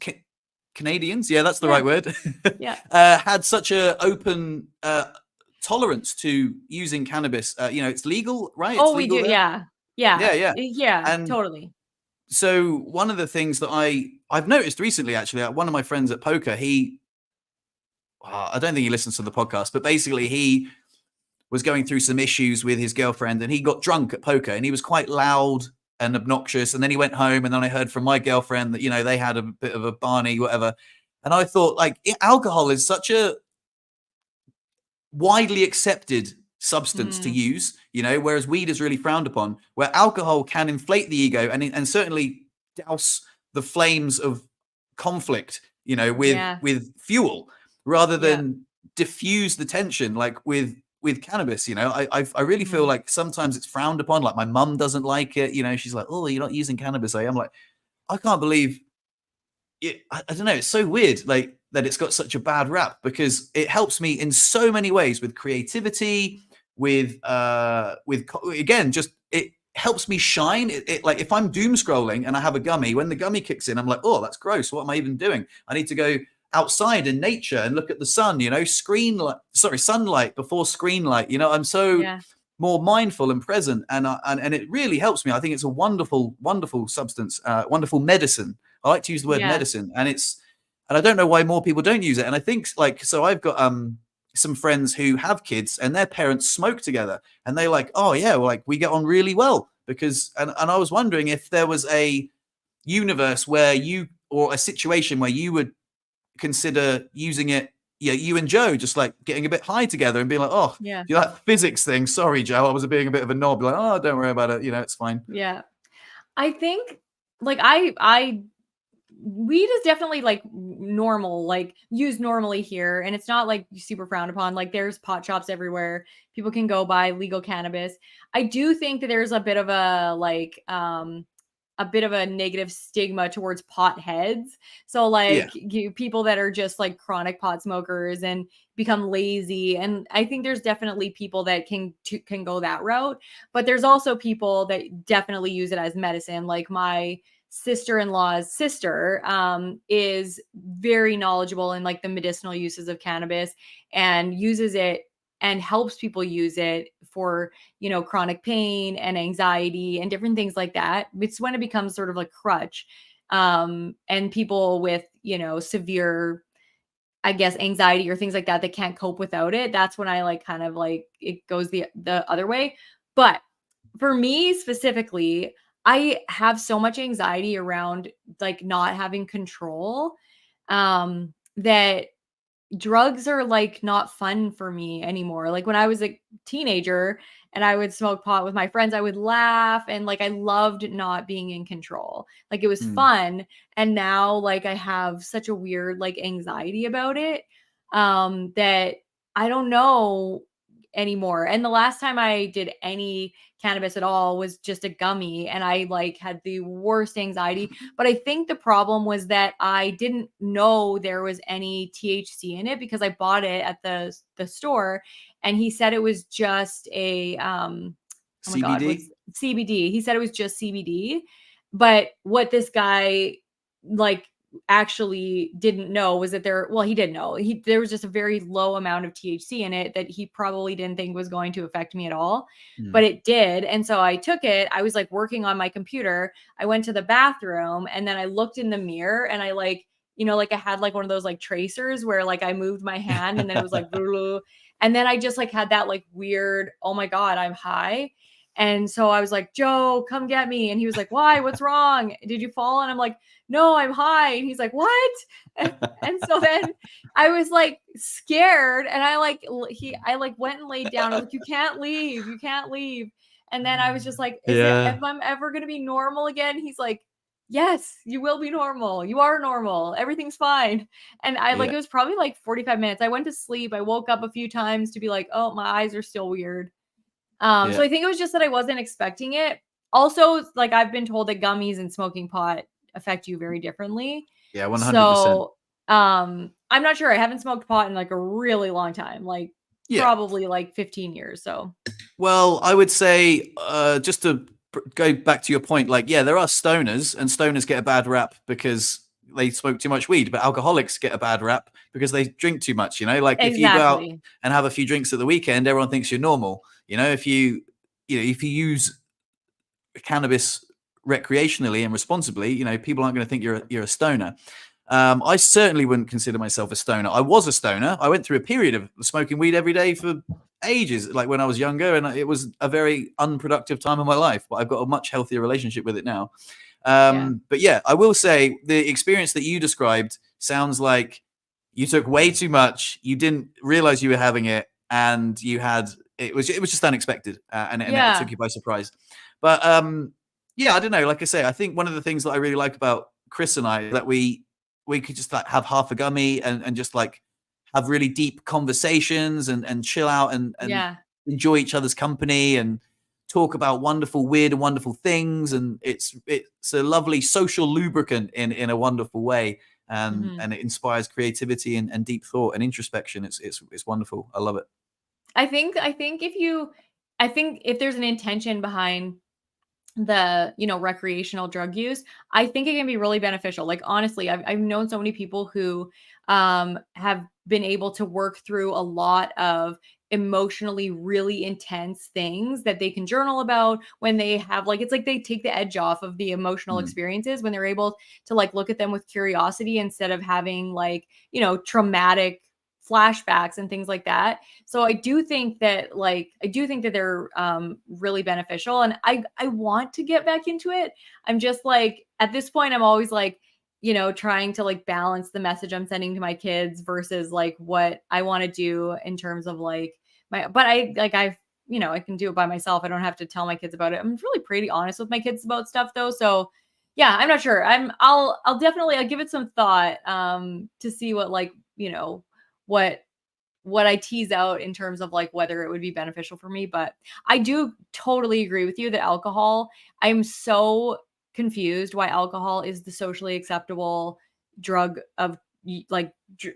Speaker 1: Canadians, yeah, that's the right word.
Speaker 2: Yeah,
Speaker 1: had such a open tolerance to using cannabis. It's legal, right?
Speaker 2: Oh, we do. There? Yeah,
Speaker 1: And
Speaker 2: totally.
Speaker 1: So one of the things that I've noticed recently, actually, one of my friends at poker, I don't think he listens to the podcast, but basically he was going through some issues with his girlfriend and he got drunk at poker and he was quite loud and obnoxious. And then he went home and then I heard from my girlfriend that, they had a bit of a Barney, whatever. And I thought like alcohol is such a widely accepted substance to use, whereas weed is really frowned upon, where alcohol can inflate the ego and certainly douse the flames of conflict, with fuel rather than diffuse the tension like with cannabis. I really feel like sometimes it's frowned upon. Like my mum doesn't like it. She's like, oh, you're not using cannabis. I'm like, I can't believe it. I don't know. It's so weird. Like that it's got such a bad rap because it helps me in so many ways with creativity, with again, just it helps me shine. It like if I'm doom scrolling and I have a gummy, when the gummy kicks in, I'm like, oh, that's gross. What am I even doing? I need to go outside in nature and look at the sun, sunlight before screen light. I'm so more mindful and present, and it really helps me. I think it's a wonderful, wonderful substance, wonderful medicine. I like to use the word medicine, and I don't know why more people don't use it. And I think so I've got some friends who have kids and their parents smoke together and they like, oh yeah, well, like we get on really well because, and I was wondering if there was a universe where or a situation where you would consider using it. Yeah, you and Joe just like getting a bit high together and being like, oh, you that physics thing. Sorry, Joe, I was being a bit of a knob. Like, oh, don't worry about it. It's fine.
Speaker 2: Yeah. I think like weed is definitely like normal, like used normally here. And it's not like super frowned upon. Like there's pot shops everywhere. People can go buy legal cannabis. I do think that there's a bit of a like, a bit of a negative stigma towards pot heads. So like people that are just like chronic pot smokers and become lazy. And I think there's definitely people that can go that route, but there's also people that definitely use it as medicine. Like my sister-in-law's sister is very knowledgeable in like the medicinal uses of cannabis and uses it and helps people use it for, chronic pain and anxiety and different things like that. It's when it becomes sort of like crutch. And people with, severe, I guess, anxiety or things like that can't cope without it. That's when I like kind of like it goes the other way. But for me specifically, I have so much anxiety around like not having control. that drugs are like not fun for me anymore. Like when I was a teenager and I would smoke pot with my friends, I would laugh and like I loved not being in control. Like it was fun. And now like I have such a weird like anxiety about it that I don't know anymore. And the last time I did any cannabis at all was just a gummy and I like had the worst anxiety. But I think the problem was that I didn't know there was any THC in it because I bought it at the store and he said it was just a oh my god, what's CBD. He said it was just CBD. But what this guy like actually didn't know was that he did know there was just a very low amount of THC in it that he probably didn't think was going to affect me at all, but it did. And so I took it. I was like working on my computer. I went to the bathroom and then I looked in the mirror and I like, like I had like one of those like tracers where like I moved my hand and then it was like, and then I just like had that like weird, oh my God, I'm high. And so I was like, Joe, come get me. And he was like, why? What's wrong? Did you fall? And I'm like, no, I'm high. And he's like, what? And so then I was like scared. And I like went and laid down. I was like, you can't leave. You can't leave. And then I was just like, if I'm ever going to be normal again? He's like, yes, you will be normal. You are normal. Everything's fine. And I like, it was probably like 45 minutes. I went to sleep. I woke up a few times to be like, oh, my eyes are still weird. So I think it was just that I wasn't expecting it. Also, like I've been told that gummies and smoking pot affect you very differently.
Speaker 1: Yeah, 100%.
Speaker 2: So, I'm not sure. I haven't smoked pot in like a really long time, like probably like 15 years. So,
Speaker 1: well, I would say, just to go back to your point, like, there are stoners and stoners get a bad rap because they smoke too much weed, but alcoholics get a bad rap because they drink too much, like if you go out and have a few drinks at the weekend, everyone thinks you're normal. If you use cannabis recreationally and responsibly, people aren't going to think you're a stoner. I certainly wouldn't consider myself a stoner. I was a stoner. I went through a period of smoking weed every day for ages, like when I was younger, and it was a very unproductive time of my life, but I've got a much healthier relationship with it now. But I will say the experience that you described sounds like you took way too much. You didn't realize you were having it, and it was just unexpected, and it took you by surprise. But I don't know. Like I say, I think one of the things that I really like about Chris and I is that we could just like have half a gummy and just like have really deep conversations and chill out and enjoy each other's company and talk about weird and wonderful things. And it's a lovely social lubricant in a wonderful way. And it inspires creativity and deep thought and introspection. It's wonderful. I love it.
Speaker 2: I think if there's an intention behind the recreational drug use, I think it can be really beneficial. Like honestly, I've known so many people who have been able to work through a lot of emotionally really intense things that they can journal about when they have like, it's like they take the edge off of the emotional experiences when they're able to like look at them with curiosity instead of having like traumatic flashbacks and things like that. So I do think that they're really beneficial, and I want to get back into it. I'm just like, at this point, I'm always like, trying to like balance the message I'm sending to my kids versus like what I want to do in terms of like I can do it by myself. I don't have to tell my kids about it. I'm really pretty honest with my kids about stuff though. So yeah, I'm not sure. I'll definitely give it some thought to see what like, what I tease out in terms of like whether it would be beneficial for me. But I do totally agree with you that alcohol, I'm so confused why alcohol is the socially acceptable drug of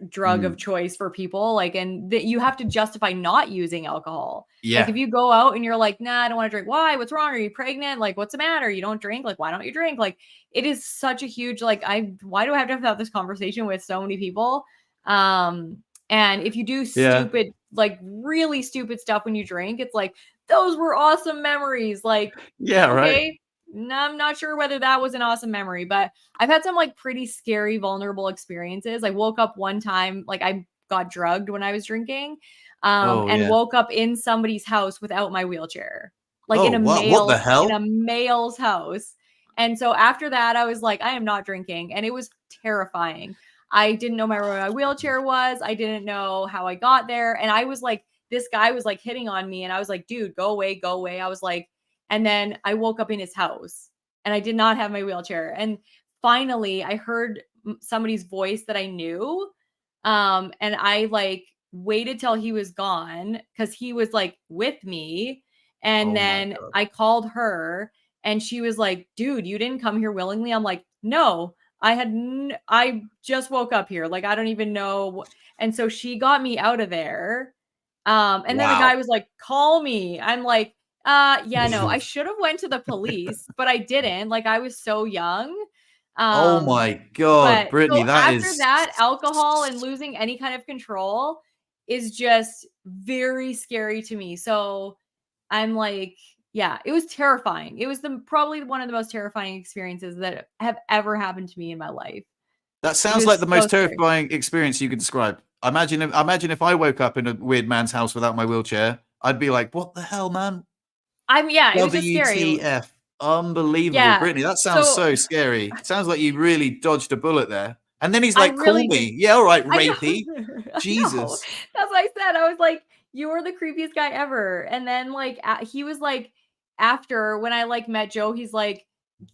Speaker 2: drug of choice for people, like, and that you have to justify not using alcohol. Like if you go out and you're like, nah, I don't want to drink. Why? What's wrong? Are you pregnant? Like, what's the matter? You don't drink? Like, why don't you drink? Like, it is such a huge, like, why do I have to have this conversation with so many people? And if you do stupid, like really stupid stuff when you drink, it's like, those were awesome memories. Like, okay, right. No, I'm not sure whether that was an awesome memory, but I've had some like pretty scary, vulnerable experiences. I woke up one time, like I got drugged when I was drinking, woke up in somebody's house without my wheelchair, like in a male's house. And so after that, I was like, I am not drinking. And it was terrifying. I didn't know where my wheelchair was. I didn't know how I got there. And I was like, this guy was like hitting on me. And I was like, dude, go away, go away. I was like, and then I woke up in his house and I did not have my wheelchair. And finally I heard somebody's voice that I knew. And I like waited till he was gone because he was like with me. And then I called her and she was like, dude, you didn't come here willingly. I'm like, no, I just woke up here. Like, I don't even know. And so she got me out of there. And then the guy was like, call me. I'm like, yeah, no, I should have went to the police, but I didn't. Like, I was so young.
Speaker 1: Oh my God, Brittney,
Speaker 2: so after that, alcohol and losing any kind of control is just very scary to me. So I'm like, yeah, it was terrifying. It was probably one of the most terrifying experiences that have ever happened to me in my life.
Speaker 1: That sounds like the most terrifying experience you could describe. Imagine if I woke up in a weird man's house without my wheelchair, I'd be like, what the hell, man?
Speaker 2: It was just scary.
Speaker 1: WTF. Unbelievable. Yeah. Brittney, that sounds so scary. It sounds like you really dodged a bullet there. And then he's like, call me. Yeah, all right, rapey. Jesus.
Speaker 2: That's what I said. I was like, you're the creepiest guy ever. And then like, he was like, after when I like met Joe, he's like,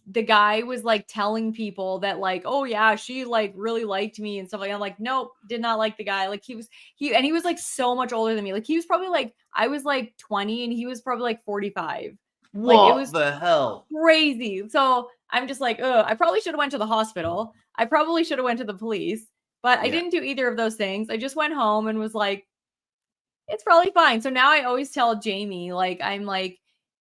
Speaker 2: the guy was like telling people that like, oh yeah, she like really liked me and stuff like that. I'm like, nope, did not like the guy. Like he was like so much older than me. Like he was probably like, I was like 20 and he was probably like 45.
Speaker 1: What like, it was the hell?
Speaker 2: Crazy. So I'm just like, I probably should have went to the hospital. I probably should have went to the police, but I didn't do either of those things. I just went home and was like, it's probably fine. So now I always tell Jamie, like, I'm like,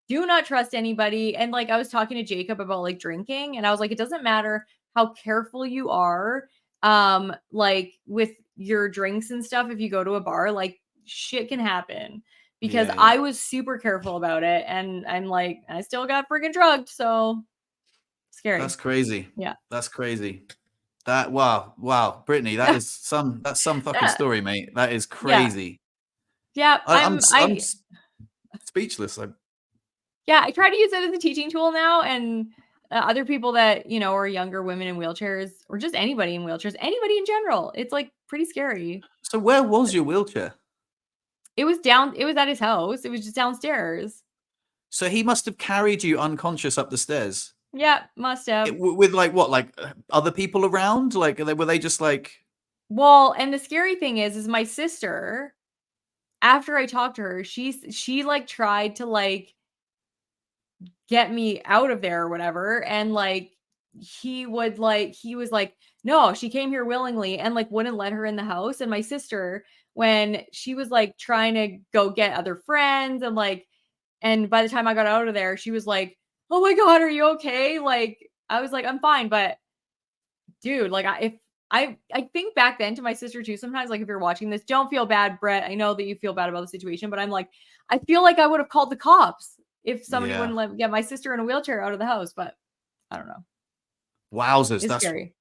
Speaker 2: do not trust anybody. And like, I was talking to Jacob about like drinking and I was like, it doesn't matter how careful you are, like with your drinks and stuff. If you go to a bar, like shit can happen. Because I was super careful about it. And I'm like, I still got freaking drugged. So scary.
Speaker 1: That's crazy.
Speaker 2: Yeah.
Speaker 1: That's crazy. Wow. Brittney, that's some fucking story, mate. That is crazy.
Speaker 2: Yeah.
Speaker 1: I'm speechless.
Speaker 2: I try to use it as a teaching tool now. And other people that, you know, are younger women in wheelchairs or just anybody in wheelchairs, anybody in general, it's like pretty scary.
Speaker 1: So where was your wheelchair?
Speaker 2: It was at his house. It was just downstairs.
Speaker 1: So he must have carried you unconscious up the stairs.
Speaker 2: Yeah, must have.
Speaker 1: With like what, like other people around? Like were they just like?
Speaker 2: Well, and the scary thing is my sister, after I talked to her, she like tried to like get me out of there or whatever. And like, he was like, no, she came here willingly and like wouldn't let her in the house. And my sister, when she was like trying to go get other friends and like, and by the time I got out of there, she was like, oh my God, are you okay? Like, I was like, I'm fine. But dude, like I think back then to my sister too, sometimes like if you're watching this, don't feel bad, Brett. I know that you feel bad about the situation, but I'm like, I feel like I would have called the cops if somebody wouldn't let get my sister in a wheelchair out of the house, but I don't know.
Speaker 1: Wowzers.
Speaker 2: It's scary.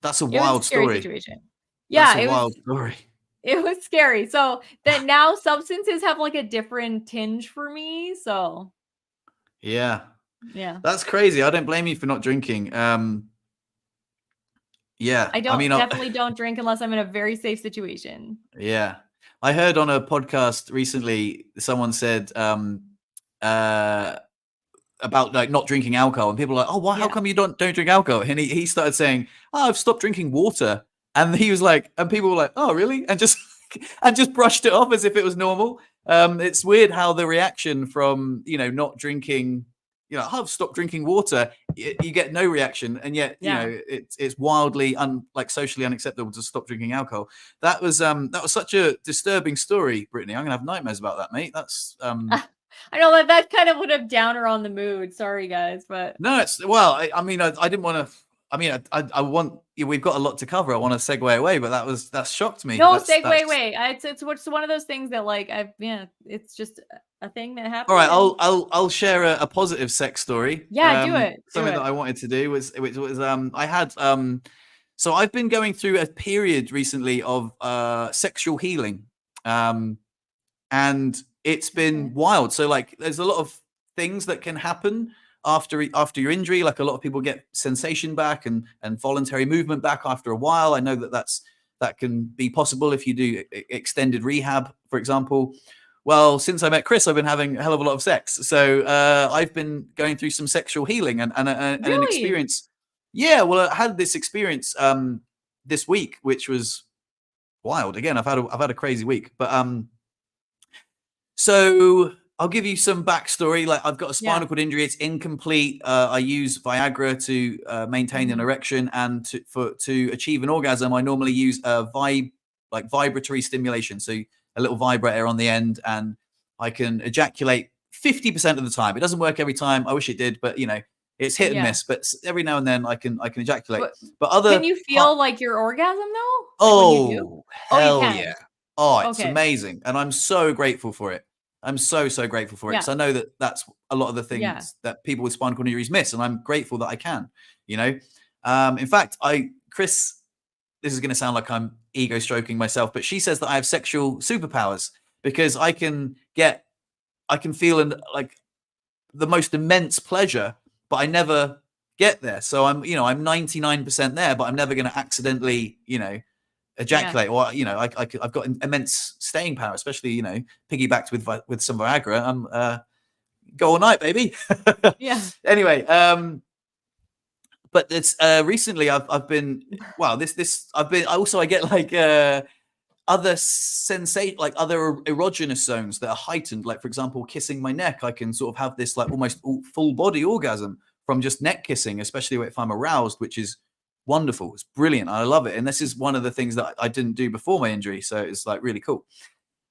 Speaker 1: That's a wild story.
Speaker 2: Situation. Yeah,
Speaker 1: it was a wild story.
Speaker 2: It was scary. So that now substances have like a different tinge for me. So
Speaker 1: yeah.
Speaker 2: Yeah.
Speaker 1: That's crazy. I don't blame you for not drinking. Yeah.
Speaker 2: I definitely don't drink unless I'm in a very safe situation.
Speaker 1: Yeah. I heard on a podcast recently, someone said about like not drinking alcohol, and people are like, oh, why? How come you don't drink alcohol? And he started saying, oh, I've stopped drinking water. And he was like, and people were like, oh, really? And just brushed it off as if it was normal. It's weird how the reaction from, you know, not drinking, you know, I've stopped drinking water, you get no reaction, and yet you know it's wildly like socially unacceptable to stop drinking alcohol. That was such a disturbing story, Brittney. I'm gonna have nightmares about that, mate. That's
Speaker 2: I know that kind of would have downer on the mood. Sorry, guys, but
Speaker 1: no, it's I mean, I didn't want to. I mean, I want. We've got a lot to cover. I want to segue away, but that shocked me.
Speaker 2: No, segue away. It's one of those things that like it's just a thing that happened.
Speaker 1: All right, I'll share a positive sex story.
Speaker 2: Yeah, do it.
Speaker 1: Something that I wanted to do was I had so I've been going through a period recently of sexual healing, and it's been wild. So like, there's a lot of things that can happen after your injury. Like a lot of people get sensation back and voluntary movement back after a while. I know that can be possible if you do extended rehab, for example. Well, since I met Chris, I've been having a hell of a lot of sex. So I've been going through some sexual healing and an experience. Yeah, well, I had this experience this week, which was wild. Again, I've had a crazy week, but so I'll give you some backstory. Like I've got a spinal cord injury; it's incomplete. I use Viagra to maintain an erection, and to achieve an orgasm, I normally use a vibratory stimulation. So a little vibrator on the end, and I can ejaculate 50% of the time. It doesn't work every time. I wish it did, but it's hit and miss. But every now and then I can ejaculate. But
Speaker 2: can you feel like your orgasm though?
Speaker 1: Oh, hell yeah! Oh, it's amazing, and I'm so grateful for it. I'm so grateful for it because I know that that's a lot of the things that people with spinal cord injuries miss, and I'm grateful that I can. In fact, Chris, this is going to sound like I'm ego stroking myself, but she says that I have sexual superpowers because I can feel like the most immense pleasure, but I never get there. So I'm 99% there, but I'm never going to accidentally, ejaculate or, I've got immense staying power, especially, piggybacked with some Viagra. I'm go all night, baby.
Speaker 2: Yeah.
Speaker 1: Anyway, but it's recently I've been, wow, I get like other sensation, like other erogenous zones that are heightened. Like for example, kissing my neck, I can sort of have this like almost full body orgasm from just neck kissing, especially if I'm aroused, which is wonderful. It's brilliant. I love it. And this is one of the things that I didn't do before my injury. So it's like really cool.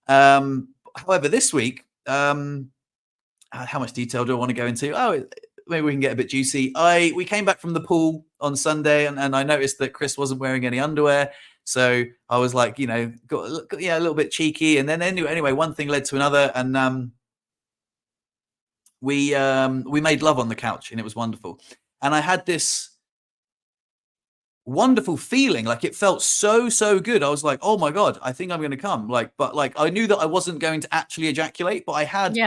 Speaker 1: However, this week, how much detail do I want to go into? Oh, maybe we can get a bit juicy. We came back from the pool on Sunday and I noticed that Chris wasn't wearing any underwear. So I was like, got a little bit cheeky. And then anyway, one thing led to another. And we made love on the couch and it was wonderful. And I had this wonderful feeling, like it felt so good. I was like, oh my God, I think I'm going to come. But I knew that I wasn't going to actually ejaculate, but I had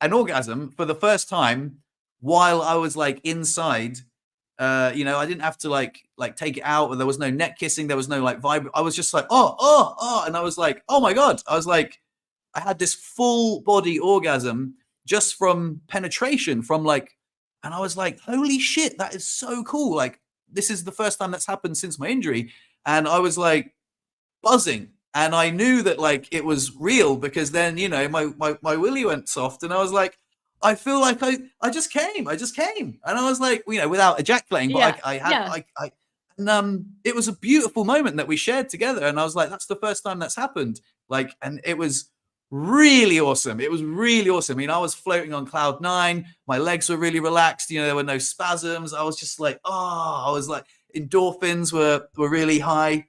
Speaker 1: an orgasm for the first time while I was like inside. I didn't have to like take it out, or there was no neck kissing, there was no like vibe. I was just like, oh, and I was like, oh my God. I was like, I had this full body orgasm just from penetration, and I was like, holy shit, that is so cool. Like, this is the first time that's happened since my injury. And I was like buzzing. And I knew that like it was real because then, my willy went soft and I was like, I feel like I just came. And I was like, without ejaculating, but it was a beautiful moment that we shared together. And I was like, that's the first time that's happened. Like, and it was really awesome. It was really awesome. I mean, I was floating on cloud 9. My legs were really relaxed. There were no spasms. I was just like, I was like, endorphins were really high.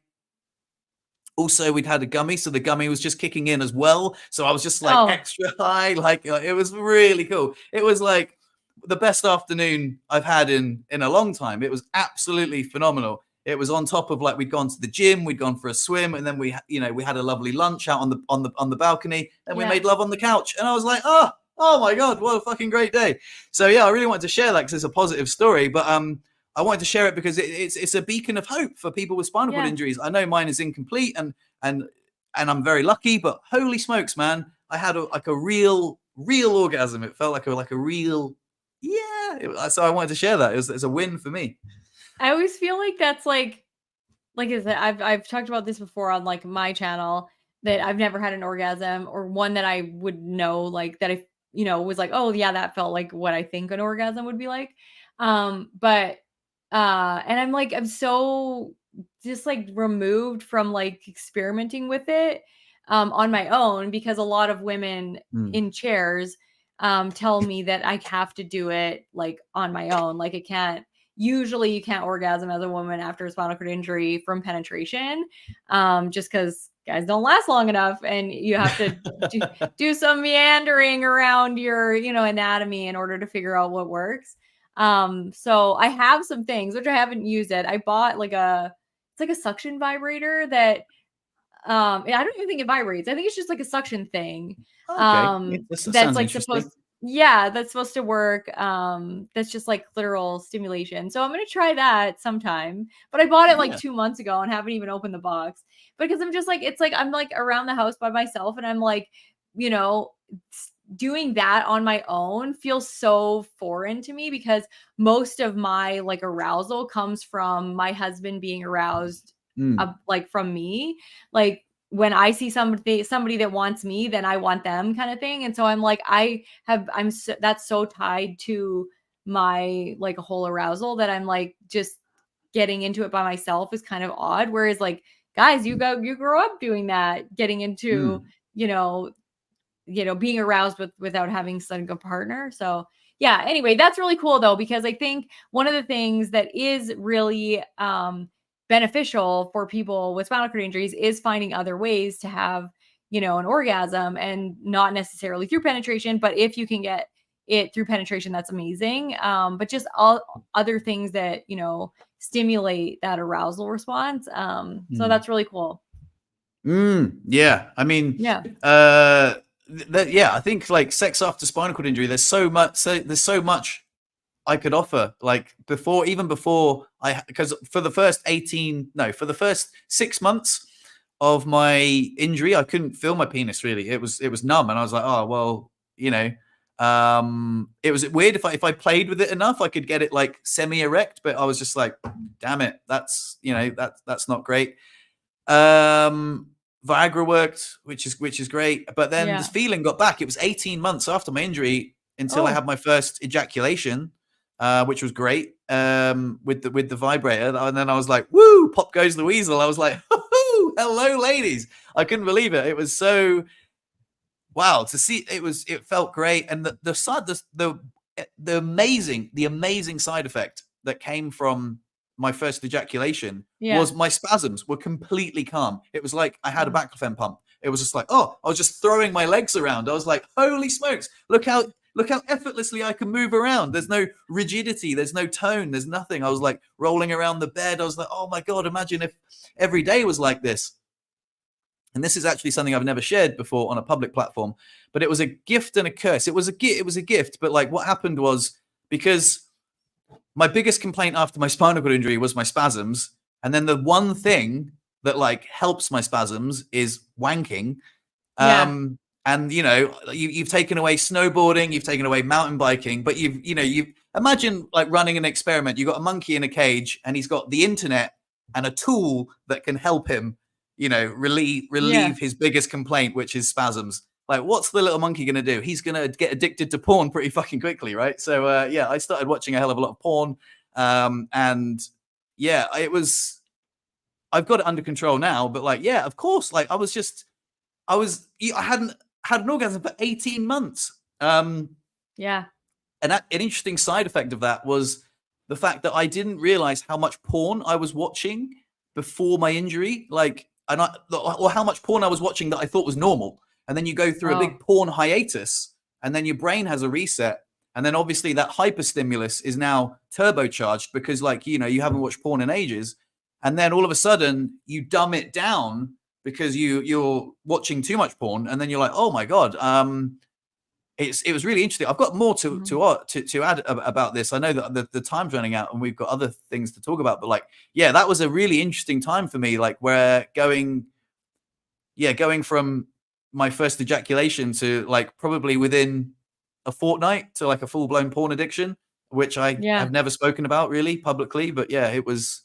Speaker 1: Also, we'd had a gummy, so the gummy was just kicking in as well. So I was just like extra high. Like it was really cool. It was like the best afternoon I've had in a long time. It was absolutely phenomenal. It was on top of like we'd gone to the gym, we'd gone for a swim, and then we had a lovely lunch out on the balcony, and we made love on the couch. And I was like, oh my God, what a fucking great day. So yeah, I really wanted to share that because it's a positive story, but I wanted to share it because it's a beacon of hope for people with spinal cord injuries. I know mine is incomplete and I'm very lucky, but holy smokes, man, I had a real orgasm. It felt like a real, so I wanted to share that. It's a win for me.
Speaker 2: I always feel like that's like I said, I've talked about this before on like my channel, that I've never had an orgasm, or one that I would know, like that I, was like, oh yeah, that felt like what I think an orgasm would be like. But and I'm so just like removed from like experimenting with it on my own, because a lot of women in chairs tell me that I have to do it like on my own. Like usually you can't orgasm as a woman after a spinal cord injury from penetration, just because guys don't last long enough, and you have to do some meandering around your anatomy in order to figure out what works. So I have some things which I haven't used it. I bought it's like a suction vibrator that I don't even think it vibrates. I think it's just like a suction thing.
Speaker 1: Okay.
Speaker 2: That's like supposed Yeah, that's supposed to work. That's just like clitoral stimulation. So I'm gonna try that sometime. But I bought it like
Speaker 1: Yeah.
Speaker 2: 2 months ago and haven't even opened the box because I'm just like, it's like I'm like around the house by myself and I'm like, you know, doing that on my own feels so foreign to me because most of my like arousal comes from my husband being aroused like from me. Like when I see somebody that wants me, then I want them kind of thing. And so I'm like, that's so tied to my like a whole arousal that I'm like just getting into it by myself is kind of odd. Whereas like guys, you grow up doing that, getting into, you know, being aroused without having like a partner. So yeah, anyway, that's really cool though, because I think one of the things that is really beneficial for people with spinal cord injuries is finding other ways to have, an orgasm, and not necessarily through penetration, but if you can get it through penetration, that's amazing. But just all other things that, stimulate that arousal response. So that's really cool.
Speaker 1: Yeah. I mean,
Speaker 2: Yeah.
Speaker 1: I think like sex after spinal cord injury, there's so much I could offer. Like even before because for the first 6 months of my injury, I couldn't feel my penis really. It was numb, and I was like, oh well, it was weird. If I played with it enough, I could get it like semi-erect, but I was just like, damn it, that's that's not great. Viagra worked, which is great, but then this feeling got back. It was 18 months after my injury until I had my first ejaculation, which was great, with the vibrator. And then I was like, woo, pop goes the weasel. I was like, hello ladies. I couldn't believe it. It was so wow to see. It felt great. And the amazing side effect that came from my first ejaculation was my spasms were completely calm. It was like I had a baclofen pump. It was just like, I was just throwing my legs around. I was like, holy smokes, look how effortlessly I can move around. There's no rigidity, there's no tone, there's nothing. I was like rolling around the bed. I was like, oh my God, imagine if every day was like this. And this is actually something I've never shared before on a public platform, but it was a gift and a curse. It was a gift, but like what happened was, because my biggest complaint after my spinal cord injury was my spasms, and then the one thing that like helps my spasms is wanking. And you've taken away snowboarding, you've taken away mountain biking, but you've imagine like running an experiment. You've got a monkey in a cage and he's got the internet and a tool that can help him, relieve his biggest complaint, which is spasms. Like, what's the little monkey going to do? He's going to get addicted to porn pretty fucking quickly, right? So, I started watching a hell of a lot of porn. And yeah, I've got it under control now, but like, yeah, of course. Like I hadn't had an orgasm for 18 months. And an interesting side effect of that was the fact that I didn't realize how much porn I was watching before my injury. Like, or how much porn I was watching that I thought was normal. And then you go through a big porn hiatus, and then your brain has a reset. And then obviously that hyperstimulus is now turbocharged because like, you haven't watched porn in ages. And then all of a sudden you dumb it down because you're watching too much porn. And then you're like, oh my God. It was really interesting. I've got more to add about this. I know that the time's running out and we've got other things to talk about, but like, yeah, that was a really interesting time for me. Like where going from my first ejaculation to like probably within a fortnight to like a full blown porn addiction, which I have never spoken about really publicly, but yeah, it was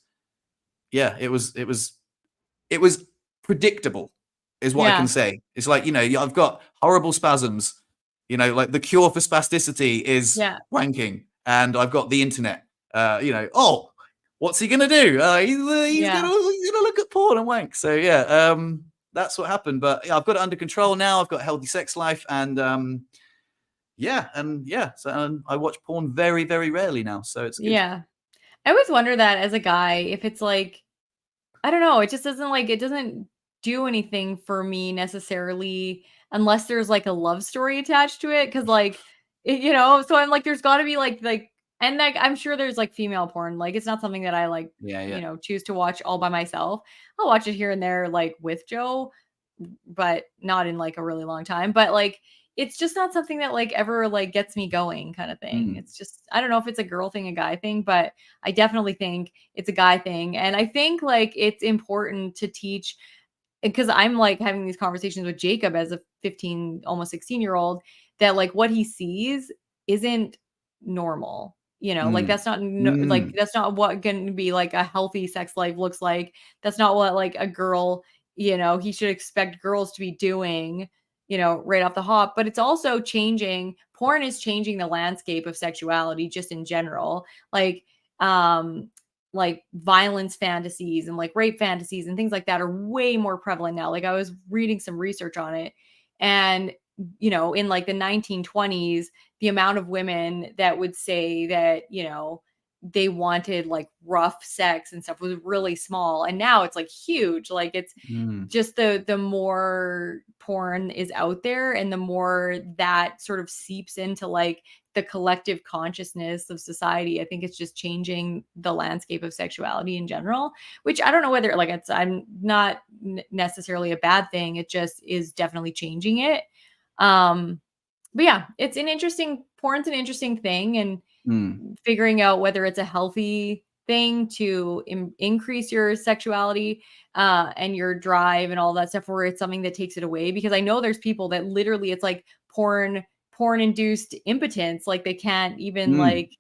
Speaker 1: predictable is what I can say. It's like, I've got horrible spasms, like the cure for spasticity is wanking, and I've got the internet, what's he going to do? He's going to look at porn and wank. So yeah, that's what happened. But yeah, I've got it under control now. I've got a healthy sex life, and so I watch porn very, very rarely now. So it's good.
Speaker 2: Yeah. I always wonder that as a guy, if it's like, I don't know, it just doesn't do anything for me necessarily unless there's like a love story attached to it. Cause like, so I'm like, there's gotta be like, and like, I'm sure there's like female porn. Like, it's not something that I like, choose to watch all by myself. I'll watch it here and there, like with Joe, but not in like a really long time. But like, it's just not something that like ever like gets me going kind of thing. It's just, I don't know if it's a girl thing, a guy thing, but I definitely think it's a guy thing. And I think like it's important to teach, because I'm like having these conversations with Jacob as a 15, almost 16-year-old, that like what he sees isn't normal. You know, like that's not like that's not what can be like a healthy sex life looks like. That's not what like a girl, you know, he should expect girls to be doing, you know, right off the hop. But it's also changing. Porn is changing the landscape of sexuality just in general. Like violence fantasies and like rape fantasies and things like that are way more prevalent now. Like I was reading some research on it, and you know, in like the 1920s, the amount of women that would say that, you know, they wanted like rough sex and stuff was really small, and now it's like huge. Like it's just the more porn is out there and the more that sort of seeps into like the collective consciousness of society, I think it's just changing the landscape of sexuality in general, which I don't know whether like I'm not necessarily a bad thing. It just is definitely changing it. But yeah, porn's an interesting thing, and figuring out whether it's a healthy thing to increase your sexuality and your drive and all that stuff, or it's something that takes it away. Because I know there's people that literally it's like porn induced impotence, like they can't even like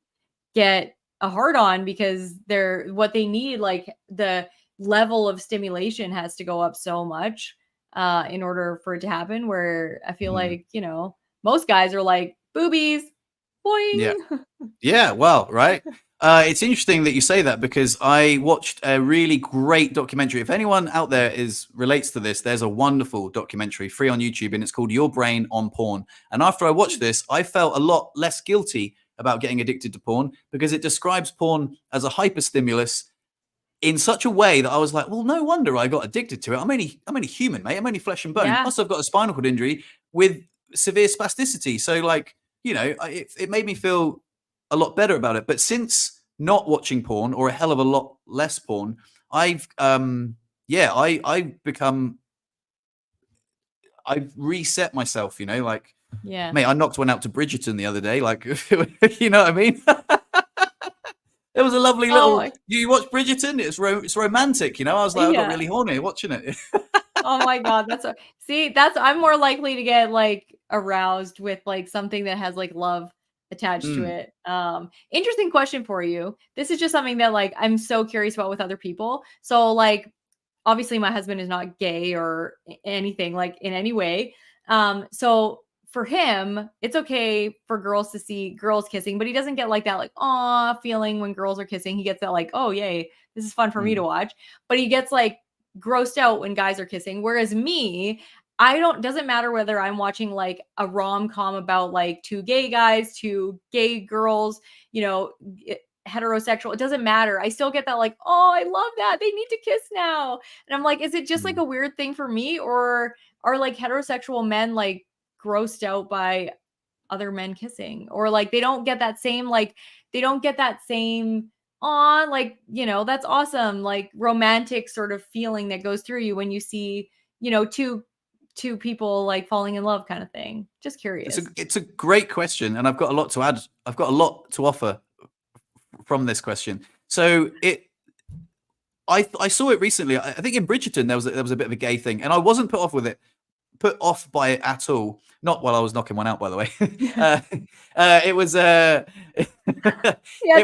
Speaker 2: get a hard on because they're what they need, like the level of stimulation has to go up so much in order for it to happen, where I feel like, you know, most guys are like boobies, boing.
Speaker 1: Yeah, well, right. It's interesting that you say that, because I watched a really great documentary. If anyone out there relates to this, there's a wonderful documentary free on YouTube, and it's called Your Brain on Porn. And after I watched this, I felt a lot less guilty about getting addicted to porn, because it describes porn as a hyperstimulus in such a way that I was like, well, no wonder I got addicted to it. I'm only human, mate. I'm only flesh and bone. Plus, I've got a spinal cord injury with severe spasticity. So, like, you know, it made me feel a lot better about it. But since not watching porn, or a hell of a lot less porn, I've reset myself, you know, like, mate, I knocked one out to Bridgerton the other day. Like, you know what I mean? It was a lovely little. You watch Bridgerton? It's romantic, you know. I was like, I got really horny watching it.
Speaker 2: Oh my god, I'm more likely to get like aroused with like something that has like love attached to it. Interesting question for you. This is just something that like I'm so curious about with other people. So like, obviously my husband is not gay or anything like in any way. So for him, it's okay for girls to see girls kissing, but he doesn't get like that like aw feeling when girls are kissing. He gets that like, oh yay, this is fun for me to watch. But he gets like grossed out when guys are kissing. Whereas me, doesn't matter whether I'm watching like a rom-com about like two gay guys, two gay girls, you know, heterosexual, it doesn't matter. I still get that like, oh, I love that. They need to kiss now. And I'm like, is it just like a weird thing for me, or are like heterosexual men like grossed out by other men kissing, or like they don't get that same on, like, you know, that's awesome, like romantic sort of feeling that goes through you when you see, you know, two people like falling in love kind of thing. Just curious.
Speaker 1: It's a great question, and I've got a lot to add. I've got a lot to offer from this question. So I saw it recently. I think in Bridgerton there was a bit of a gay thing, and I wasn't put off by it at all. Not while I was knocking one out, by the way. It was it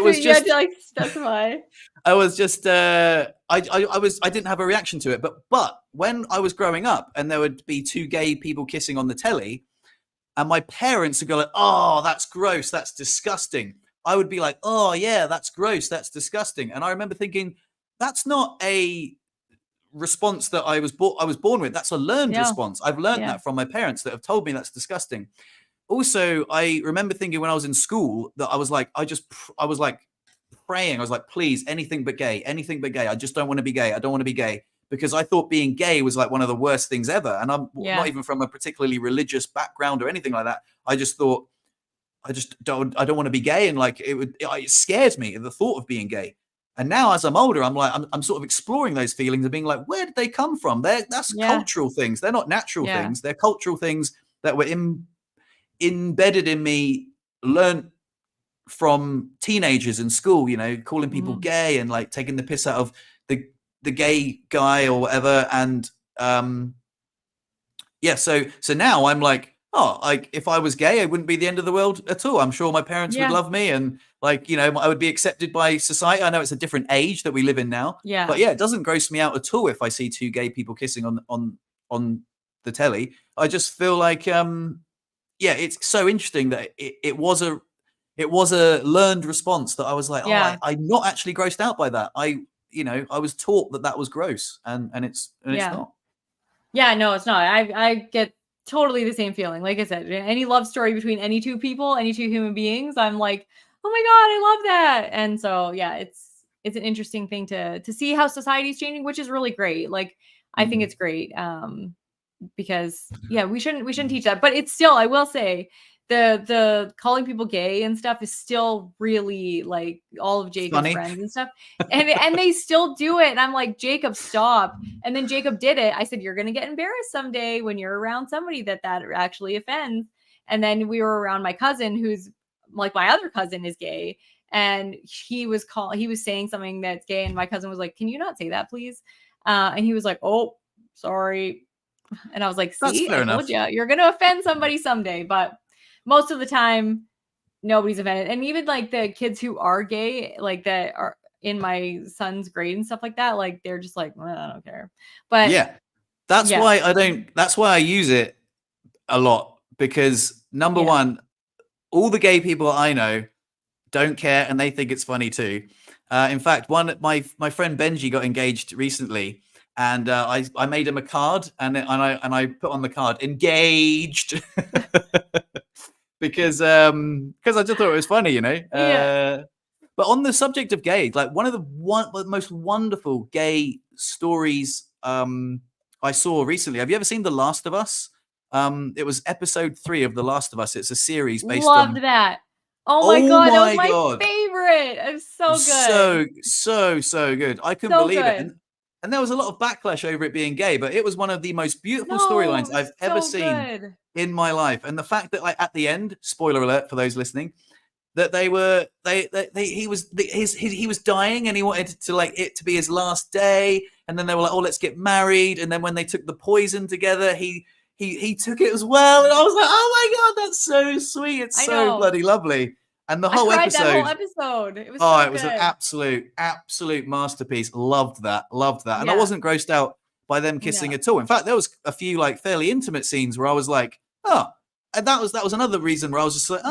Speaker 1: was just
Speaker 2: like specify.
Speaker 1: I was just I didn't have a reaction to it, but when I was growing up and there would be two gay people kissing on the telly, and my parents would go like, "Oh, that's gross, that's disgusting," I would be like, "Oh yeah, that's gross, that's disgusting." And I remember thinking, that's not a response that I was born with. That's a learned response. I've learned that from my parents that have told me that's disgusting. Also, I remember thinking when I was in school that I was like praying. I was like, please, anything but gay, anything but gay. I just don't want to be gay. I don't want to be gay, because I thought being gay was like one of the worst things ever. And I'm not even from a particularly religious background or anything like that. I just thought, I don't want to be gay. And like, it scared me, the thought of being gay. And now as I'm older, I'm like, I'm sort of exploring those feelings and being like, where did they come from? That's cultural things. They're not natural things. They're cultural things that were embedded in me, learned from teenagers in school, you know, calling people gay and like taking the piss out of the gay guy or whatever. And yeah, so now I'm like, oh, like if I was gay, it wouldn't be the end of the world at all. I'm sure my parents would love me, and like, you know, I would be accepted by society. I know it's a different age that we live in now, but yeah, it doesn't gross me out at all if I see two gay people kissing on the telly. I just feel like yeah, it's so interesting that it was a learned response that I was like, oh, I'm not actually grossed out by that. I was taught that was gross, and it's not.
Speaker 2: Yeah, no, it's not. I get totally the same feeling. Like I said, any love story between any two people, any two human beings, I'm like, oh my God, I love that. And so, yeah, it's an interesting thing to see how society is changing, which is really great. Like, I think it's great. Because yeah, we shouldn't teach that, but it's still, I will say, the calling people gay and stuff is still really like all of Jacob's friends and stuff, and they still do it, and I'm like, Jacob, stop. And then Jacob did it. I said, you're gonna get embarrassed someday when you're around somebody that actually offends. And then we were around my cousin, who's like, my other cousin is gay, and he was saying something that's gay, and my cousin was like, can you not say that, please? And he was like, oh, sorry. And I was like, see, I told you, you're gonna offend somebody someday. But most of the time, nobody's offended. And even like the kids who are gay, like that are in my son's grade and stuff like that, like they're just like, well, I don't care. But
Speaker 1: yeah, that's why I use it a lot, because number one, all the gay people I know don't care, and they think it's funny too. In fact, my friend Benji got engaged recently, and I made him a card, and I put on the card engaged because I just thought it was funny, you know. But on the subject of gay, like one of the most wonderful gay stories I saw recently. Have you ever seen The Last of Us? It was episode 3 of The Last of Us. It's a series based on.
Speaker 2: Loved that. Oh my God, that was my favorite. It was so
Speaker 1: good. So good. I couldn't believe it. And there was a lot of backlash over it being gay, but it was one of the most beautiful storylines I've ever seen in my life. And the fact that, like, at the end, spoiler alert for those listening, that he was dying, and he wanted to, like, it to be his last day. And then they were like, oh, let's get married. And then when they took the poison together, he took it as well. And I was like, oh my God, that's so sweet. It's so bloody lovely. And the whole episode.
Speaker 2: That whole episode. It was
Speaker 1: it was an absolute masterpiece. Loved that. And I wasn't grossed out by them kissing at all. In fact, there was a few like fairly intimate scenes where I was like, oh, and that was another reason where I was just like,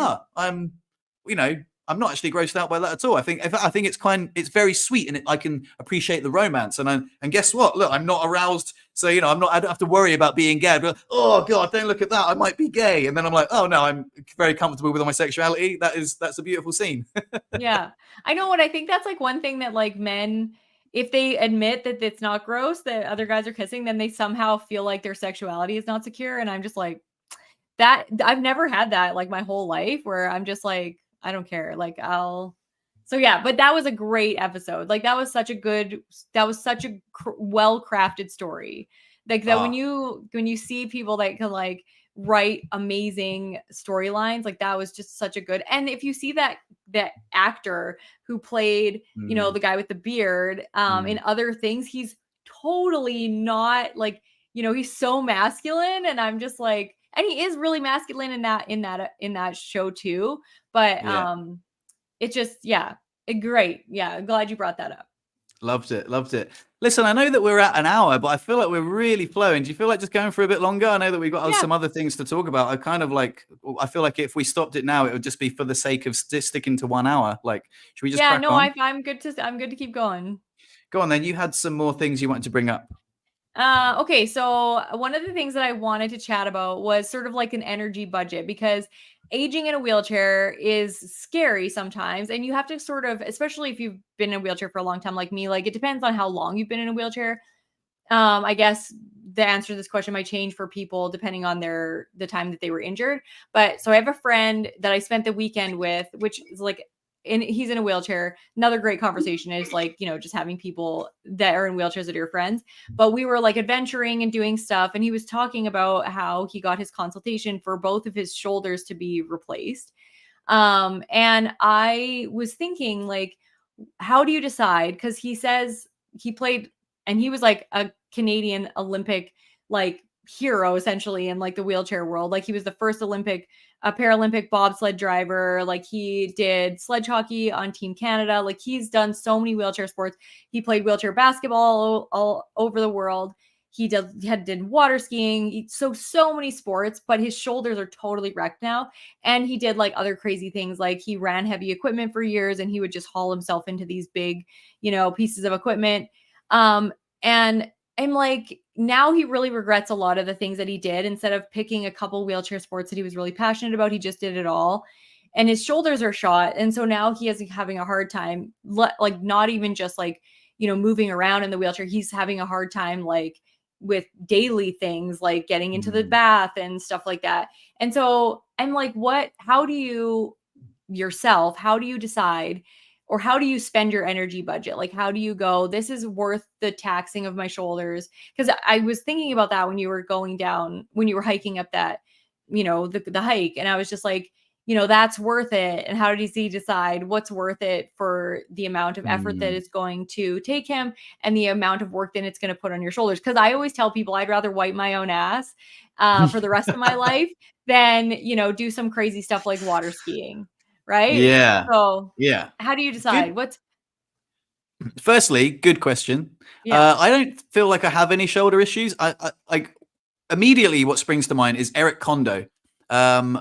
Speaker 1: I'm not actually grossed out by that at all. I think it's very sweet, and I can appreciate the romance. And guess what? Look, I'm not aroused, so I don't have to worry about being gay. But, oh God, don't look at that, I might be gay. And then I'm like, oh no, I'm very comfortable with my sexuality. That's a beautiful scene.
Speaker 2: Yeah, I know. What I think, that's like one thing that, like, men, if they admit that it's not gross that other guys are kissing, then they somehow feel like their sexuality is not secure. And I'm just like, that I've never had that, like, my whole life, where I'm just like, I don't care. Like, so yeah, but that was a great episode. Like, that was such a well-crafted story. Like that when you see people that can, like, write amazing storylines, like, that was just such a good. And if you see that actor who played, the guy with the beard, in other things, he's totally not like, he's so masculine, and I'm just like, and he is really masculine in that show too. But it just, great. Yeah, I'm glad you brought that up.
Speaker 1: Loved it. Listen, I know that we're at an hour, but I feel like we're really flowing. Do you feel like just going for a bit longer? I know that we've got some other things to talk about. I feel like if we stopped it now, it would just be for the sake of sticking to 1 hour. Like, should we just crack on?
Speaker 2: I'm good to keep going.
Speaker 1: Go on then. You had some more things you wanted to bring up.
Speaker 2: Okay, so one of the things that I wanted to chat about was sort of like an energy budget, because aging in a wheelchair is scary sometimes, and you have to sort of, especially if you've been in a wheelchair for a long time like me, like, it depends on how long you've been in a wheelchair. I guess the answer to this question might change for people depending on the time that they were injured. But so I have a friend that I spent the weekend with, which is like he's in a wheelchair. Another great conversation is like, you know, just having people that are in wheelchairs that are your friends. But we were like adventuring and doing stuff. And he was talking about how he got his consultation for both of his shoulders to be replaced. And I was thinking, like, how do you decide? Because he says he played, and he was like a Canadian Olympic, like, hero essentially in like the wheelchair world. Like, he was the first Paralympic bobsled driver. Like, he did sledge hockey on Team Canada. Like, he's done so many wheelchair sports. He played wheelchair basketball all over the world. He did water skiing. So many sports, but his shoulders are totally wrecked now. And he did like other crazy things. Like, he ran heavy equipment for years, and he would just haul himself into these big, you know, pieces of equipment. And I'm like, now he really regrets a lot of the things that he did. Instead of picking a couple wheelchair sports that he was really passionate about, he just did it all. And his shoulders are shot. And so now he is having a hard time, like, not even just like, you know, moving around in the wheelchair. He's having a hard time, like, with daily things, like getting into the bath and stuff like that. And so I'm like, how do you decide, or how do you spend your energy budget? Like, how do you go, this is worth the taxing of my shoulders? Because I was thinking about that when you were hiking up that, you know, the hike. And I was just like, you know, that's worth it. And how does he decide what's worth it for the amount of effort that it's going to take him and the amount of work that it's going to put on your shoulders? Because I always tell people I'd rather wipe my own ass for the rest of my life than, you know, do some crazy stuff like water skiing. Right?
Speaker 1: Yeah.
Speaker 2: So
Speaker 1: yeah.
Speaker 2: How do you decide?
Speaker 1: Firstly, good question.
Speaker 2: Yeah.
Speaker 1: I don't feel like I have any shoulder issues. I immediately what springs to mind is Eric Kondo.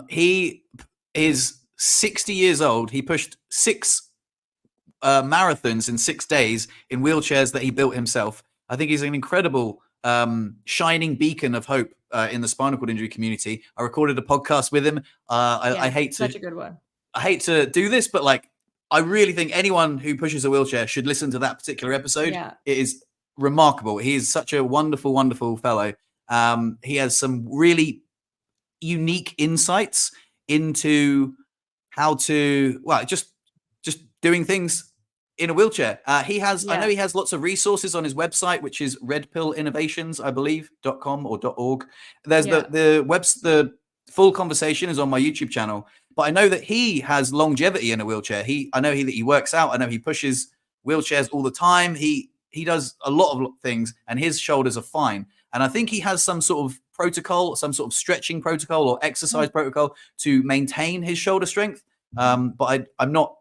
Speaker 1: He is 60 years old. He pushed 6 marathons in 6 days in wheelchairs that he built himself. I think he's an incredible shining beacon of hope in the spinal cord injury community. I recorded a podcast with him. I hate
Speaker 2: such a good one.
Speaker 1: I hate to do this, but like, I really think anyone who pushes a wheelchair should listen to that particular episode.
Speaker 2: Yeah.
Speaker 1: It is remarkable. He is such a wonderful, wonderful fellow. He has some really unique insights into how to, just doing things in a wheelchair. I know he has lots of resources on his website, which is redpillinnovations, I believe, .com or .org. There's the full conversation is on my YouTube channel. But I know that he has longevity in a wheelchair. I know that he works out. I know he pushes wheelchairs all the time. He does a lot of things, and his shoulders are fine. And I think he has some sort of protocol, some sort of stretching protocol or exercise protocol to maintain his shoulder strength. But I'm not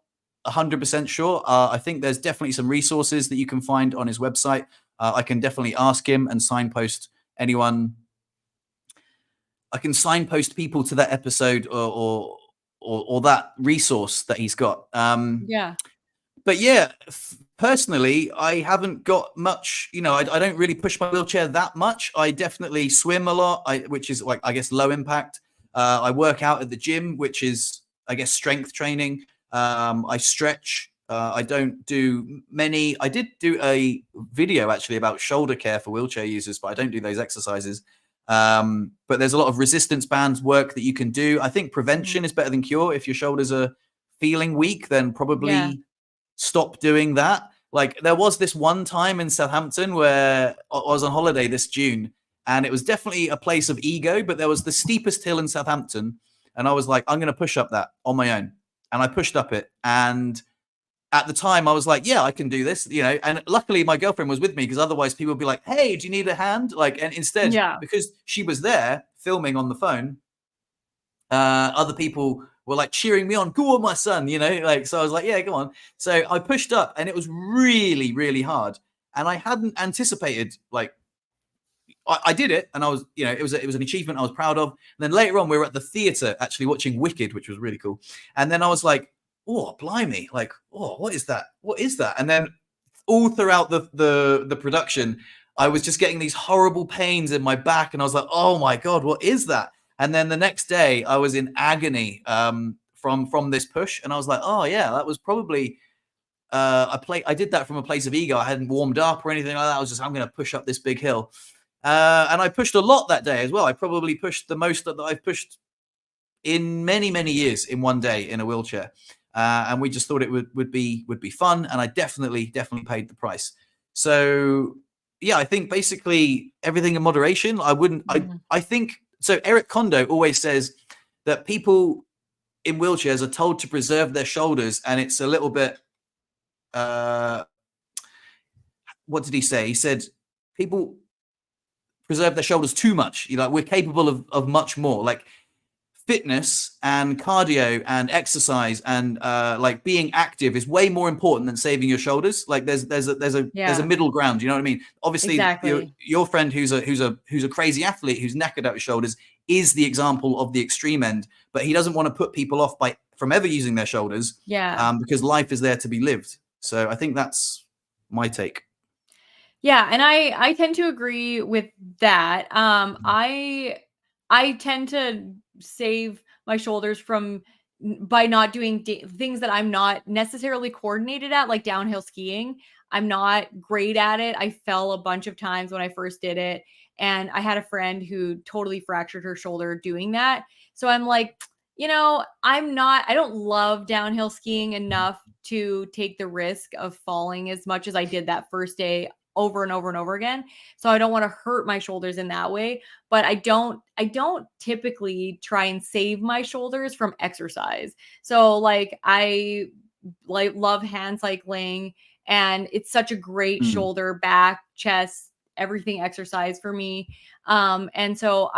Speaker 1: 100% sure. I think there's definitely some resources that you can find on his website. I can definitely ask him and signpost anyone. I can signpost people to that episode or that resource that he's got. But yeah, personally, I haven't got much, you know, I don't really push my wheelchair that much. I definitely swim a lot, which is like, I guess, low impact. I work out at the gym, which is, I guess, strength training. I stretch. I don't do many. I did do a video actually about shoulder care for wheelchair users, but I don't do those exercises. But there's a lot of resistance bands work that you can do. I think prevention is better than cure. If your shoulders are feeling weak, then probably stop doing that. Like, there was this one time in Southampton where I was on holiday this June, and it was definitely a place of ego, but there was the steepest hill in Southampton. And I was like, I'm going to push up that on my own. And I pushed up it. And at the time I was like, yeah, I can do this, you know, and luckily my girlfriend was with me, because otherwise people would be like, hey, do you need a hand? Like, and instead, because she was there filming on the phone, other people were like cheering me on, go on, my son, you know, like, so I was like, yeah, go on. So I pushed up, and it was really, really hard. And I hadn't anticipated, like, I did it, and I was, you know, it was an achievement I was proud of. And then later on, we were at the theater actually watching Wicked, which was really cool. And then I was like, oh, blimey, like, oh, what is that? What is that? And then all throughout the production, I was just getting these horrible pains in my back, and I was like, oh my God, what is that? And then the next day I was in agony from this push. And I was like, oh yeah, that was probably, I did that from a place of ego. I hadn't warmed up or anything like that. I was just, I'm going to push up this big hill. And I pushed a lot that day as well. I probably pushed the most that I've pushed in many, many years in one day in a wheelchair. and we just thought it would be fun, and I definitely paid the price. So yeah, I think basically everything in moderation. I think so. Eric Kondo always says that people in wheelchairs are told to preserve their shoulders, and it's a little bit what did he say? He said people preserve their shoulders too much. Like, we're capable of much more. Like, fitness and cardio and exercise and like being active is way more important than saving your shoulders. Like, there's a middle ground. You know what I mean? Obviously,
Speaker 2: exactly.
Speaker 1: your friend who's a crazy athlete who's knackered out his shoulders is the example of the extreme end, but he doesn't want to put people off from ever using their shoulders. Because life is there to be lived. So I think that's my take.
Speaker 2: Yeah, and I tend to agree with that. I tend to save my shoulders by not doing things that I'm not necessarily coordinated at, like downhill skiing. I'm not great at it. I fell a bunch of times when I first did it, and I had a friend who totally fractured her shoulder doing that. So I'm like, I don't love downhill skiing enough to take the risk of falling as much as I did that first day over and over and over again. So I don't want to hurt my shoulders in that way, but I don't typically try and save my shoulders from exercise. So like, I love hand cycling, and it's such a great shoulder, back, chest, everything exercise for me. And so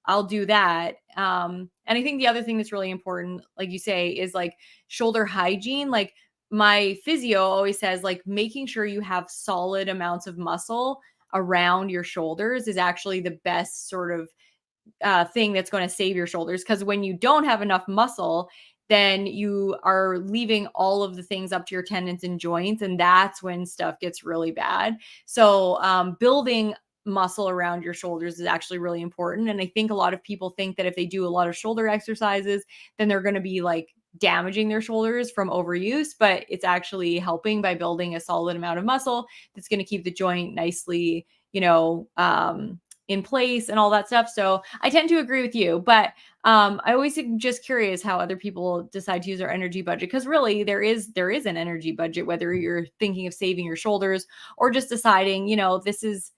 Speaker 2: I'll do that. And I think the other thing that's really important, like you say, is like shoulder hygiene. Like, my physio always says, like, making sure you have solid amounts of muscle around your shoulders is actually the best sort of thing that's going to save your shoulders. Because when you don't have enough muscle, then you are leaving all of the things up to your tendons and joints, and that's when stuff gets really bad. So building muscle around your shoulders is actually really important. And I think a lot of people think that if they do a lot of shoulder exercises, then they're going to be like damaging their shoulders from overuse, but it's actually helping by building a solid amount of muscle that's going to keep the joint nicely, in place and all that stuff. So I tend to agree with you, but I always am just curious how other people decide to use their energy budget, because really there is an energy budget, whether you're thinking of saving your shoulders or just deciding, this is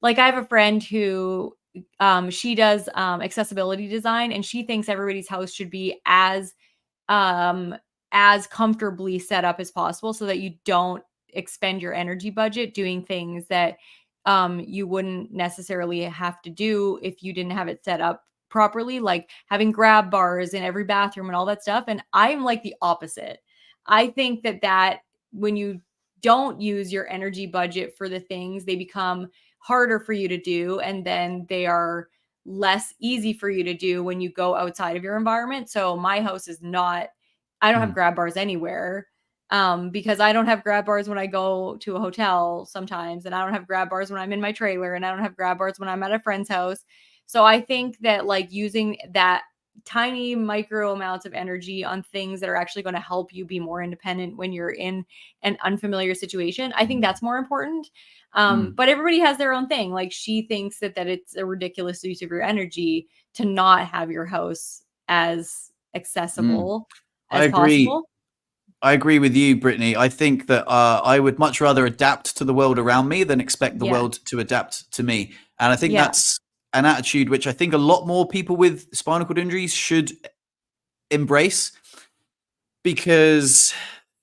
Speaker 2: like, I have a friend who she does accessibility design, and she thinks everybody's house should be as comfortably set up as possible, so that you don't expend your energy budget doing things that you wouldn't necessarily have to do if you didn't have it set up properly, like having grab bars in every bathroom and all that stuff. And I'm like the opposite. I think that when you don't use your energy budget for the things, they become harder for you to do, and then they are less easy for you to do when you go outside of your environment. So my house is not, I don't have grab bars anywhere, because I don't have grab bars when I go to a hotel sometimes, and I don't have grab bars when I'm in my trailer, and I don't have grab bars when I'm at a friend's house. So I think that, like, using that tiny micro amounts of energy on things that are actually going to help you be more independent when you're in an unfamiliar situation, I think that's more important. But everybody has their own thing. Like, she thinks that it's a ridiculous use of your energy to not have your house as accessible as possible.
Speaker 1: I agree with you, Brittney. I think that I would much rather adapt to the world around me than expect the world to adapt to me. And I think that's an attitude which I think a lot more people with spinal cord injuries should embrace, because,